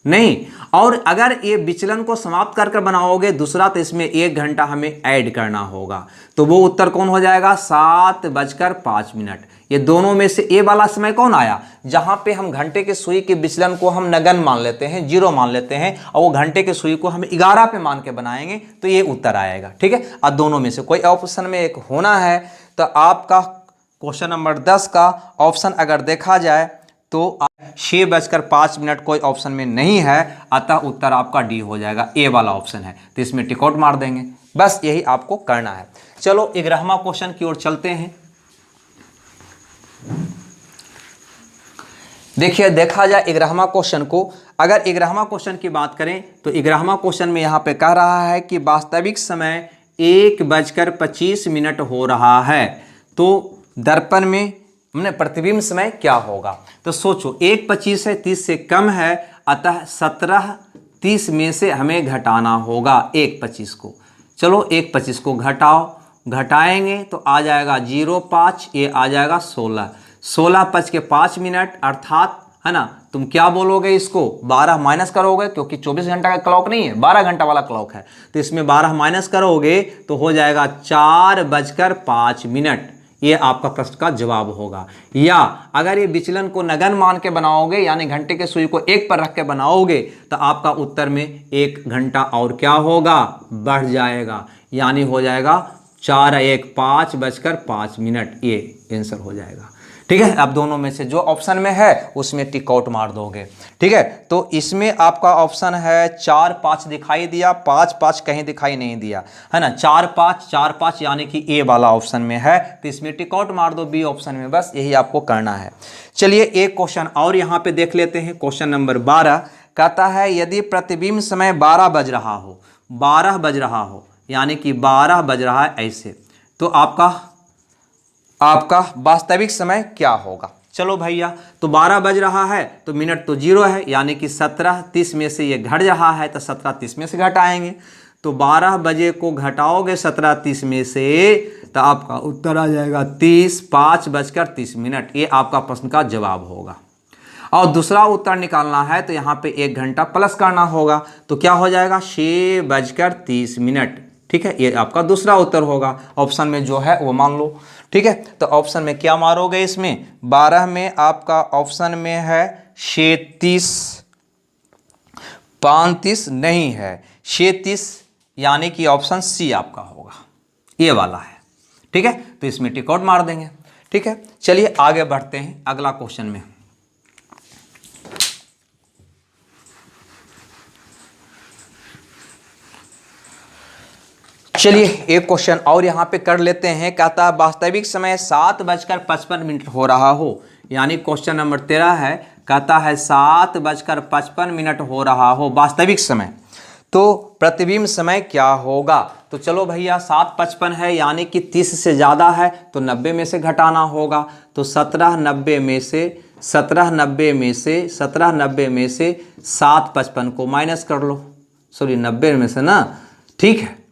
नहीं। और अगर ये विचलन को समाप्त कर बनाओगे दूसरा, तो इसमें 1 घंटा हमें ऐड करना होगा, तो वो उत्तर कौन हो जाएगा, 7:05। ये दोनों में से ए वाला समय कौन आया, जहां पे हम घंटे के सुई के विचलन को हम नगण्य मान लेते हैं, 0 मान लेते हैं, और वो घंटे के सुई को हम 11 पे मान के बनाएंगे, तो ये उत्तर आएगा। ठीक है, और दोनों में से कोई ऑप्शन में एक होना है। तो आपका क्वेश्चन नंबर 10 का ऑप्शन अगर देखा जाए तो 6:05 कोई ऑप्शन में नहीं है, अतः उत्तर आपका डी हो जाएगा, ए वाला ऑप्शन है, तो इसमें टिकआउट मार देंगे। बस यही आपको करना है। चलो 11वां क्वेश्चन की ओर चलते हैं। देखिए, देखा जाए 11वां क्वेश्चन को, अगर 11वां क्वेश्चन की बात करें तो 11वां क्वेश्चन में यहाँ पे कह रहा है कि वास्तविक समय 1:25 हो रहा है, तो दर्पण में हमने प्रतिबिंब समय क्या होगा। तो सोचो 1:25 है, 30 से कम है, अतः 17:30 में से हमें घटाना होगा 1:25 को। चलो 1:25 को घटाओ, घटाएंगे तो आ जाएगा 0.5, ये आ जाएगा 16, 16 5 के 5 मिनट, अर्थात है ना, तुम क्या बोलोगे इसको 12 माइनस करोगे, क्योंकि 24 घंटा का क्लॉक नहीं है, 12 घंटा वाला क्लॉक है, तो इसमें 12 माइनस करोगे तो हो जाएगा 4:05। ये आपका प्रश्न का जवाब होगा। या अगर ये विचलन को नगण्य मान के बनाओगे, यानी घंटे के सुई को 1 पर रख के बनाओगे, तो आपका उत्तर में 1 घंटा और क्या होगा, बढ़ जाएगा, यानी हो जाएगा 4 1 5:05। ये आंसर हो जाएगा। ठीक है, अब दोनों में से जो ऑप्शन में है उसमें टिक आउट मार दोगे। ठीक है, तो इसमें आपका ऑप्शन है 4 5 दिखाई दिया, 5 5 कहीं दिखाई नहीं दिया, है ना, 4 5 यानी कि ए वाला ऑप्शन में है, तो इसमें टिक आउट मार दो बी ऑप्शन में, बस यही आपको करना है। चलिए एक क्वेश्चन और यहाँ पे देख लेते हैं। क्वेश्चन नंबर 12 कहता है यदि प्रतिबिंब समय 12 बज रहा हो, 12 बज रहा हो, यानी कि 12 बज रहा है ऐसे, तो आपका वास्तविक समय क्या होगा। चलो भैया, तो 12 बज रहा है तो मिनट तो 0 है, यानी कि 17:30 में से ये घट रहा है, तो 17:30 में से घटाएंगे, तो 12 बजे को घटाओगे 17:30 में से, तो आपका उत्तर आ जाएगा 5:30। ये आपका प्रश्न का जवाब होगा। और दूसरा उत्तर निकालना है तो यहाँ पे 1 घंटा प्लस करना होगा, तो क्या हो जाएगा 6:30। ठीक है, ये आपका दूसरा उत्तर होगा, ऑप्शन में जो है वो मान लो। ठीक है, तो ऑप्शन में क्या मारोगे, इसमें 12 में आपका ऑप्शन में है 36, 35 नहीं है 36, यानी कि ऑप्शन सी आपका होगा, ये वाला है। ठीक है, तो इसमें टिक आउट मार देंगे। ठीक है, चलिए आगे बढ़ते हैं अगला क्वेश्चन में। चलिए एक क्वेश्चन और यहाँ पे कर लेते हैं। कहता है वास्तविक समय 7:55 हो रहा हो, यानी क्वेश्चन नंबर 13 है, कहता है 7:55 हो रहा हो वास्तविक समय, तो प्रतिबिंब समय क्या होगा। तो चलो भैया 7:55 है, यानी कि 30 से ज़्यादा है, तो 90 में से घटाना होगा, तो 17:90 में से 7:55 को माइनस कर लो, सॉरी 90 में से ना, ठीक है,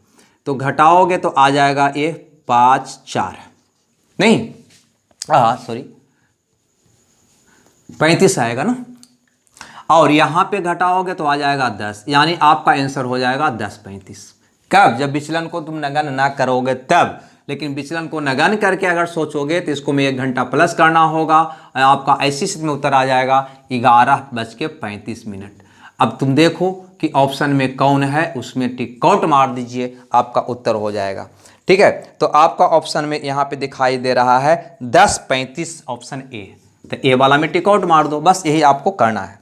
तो घटाओगे तो आ जाएगा ये 5 4 नहीं, सॉरी 35 आएगा ना, और यहाँ पे घटाओगे तो आ जाएगा 10, यानी आपका आंसर हो जाएगा 10:35। कब, जब विचलन को तुम नगण्य ना करोगे तब, लेकिन विचलन को नगण्य करके अगर सोचोगे तो इसको में 1 घंटा प्लस करना होगा, आपका ऐसी स्थिति में उत्तर आ जाएगा 11:35। अब तुम देखो कि ऑप्शन में कौन है, उसमें टिक आउट मार दीजिए, आपका उत्तर हो जाएगा। ठीक है, तो आपका ऑप्शन में यहाँ पे दिखाई दे रहा है 10:35, ऑप्शन ए, तो ए वाला में टिक आउट मार दो, बस यही आपको करना है।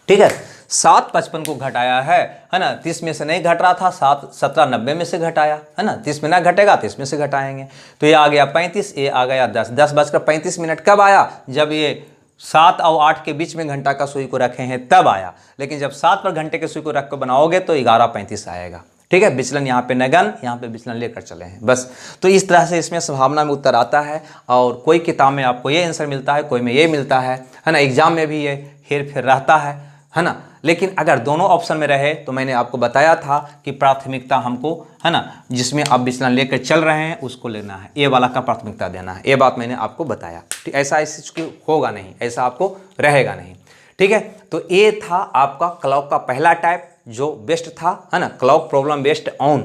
ठीक है, 7:55 को घटाया है ना, 30 में से नहीं घट रहा था, 17:90 में से घटाया है ना, 30 में ना घटेगा तो इसमें से घटाएंगे, तो ये आ गया 35, ये आ गया 10, 10:35 कब आया, जब ये 7 और 8 के बीच में घंटा का सुई को रखे हैं तब आया, लेकिन जब 7 पर घंटे के सुई को रख कर बनाओगे तो 11:35 आएगा। ठीक है, विचलन यहाँ पे नगण्य, यहाँ पे विचलन लेकर चले हैं, बस। तो इस तरह से इसमें संभावना में उत्तर आता है, और कोई किताब में आपको ये आंसर मिलता है, कोई में ये मिलता है ना, एग्जाम में भी ये हेर फेर रहता है ना, लेकिन अगर दोनों ऑप्शन में रहे तो मैंने आपको बताया था कि प्राथमिकता हमको, है ना, जिसमें आप विचलन लेकर चल रहे हैं उसको लेना है, ए वाला का प्राथमिकता देना है, ये बात मैंने आपको बताया। ठीक, ऐसा होगा नहीं, ऐसा आपको रहेगा नहीं। ठीक है, तो ये था आपका क्लॉक का पहला टाइप जो बेस्ट था, है ना, clock problem based on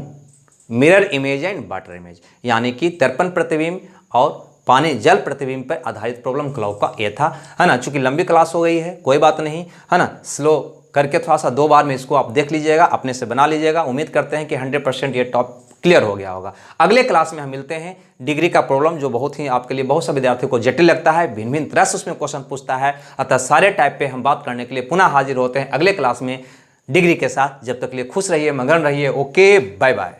mirror image and water image, यानी कि दर्पण प्रतिबिंब और पानी जल प्रतिबिंब पर आधारित प्रॉब्लम क्लॉक का ये था, है ना। चूंकि लंबी क्लास हो गई है, कोई बात नहीं, है ना, स्लो करके थोड़ा सा 2 बार में इसको आप देख लीजिएगा, अपने से बना लीजिएगा। उम्मीद करते हैं कि 100% ये टॉप क्लियर हो गया होगा। अगले क्लास में हम मिलते हैं डिग्री का प्रॉब्लम, जो बहुत ही आपके लिए बहुत से विद्यार्थियों को जटिल लगता है, भिन्न भिन्न तरह से उसमें क्वेश्चन पूछता है, अतः सारे टाइप पे हम बात करने के लिए पुनः हाजिर होते हैं अगले क्लास में डिग्री के साथ। जब तक के लिए खुश रहिए, मगन रहिए। Okay, bye bye.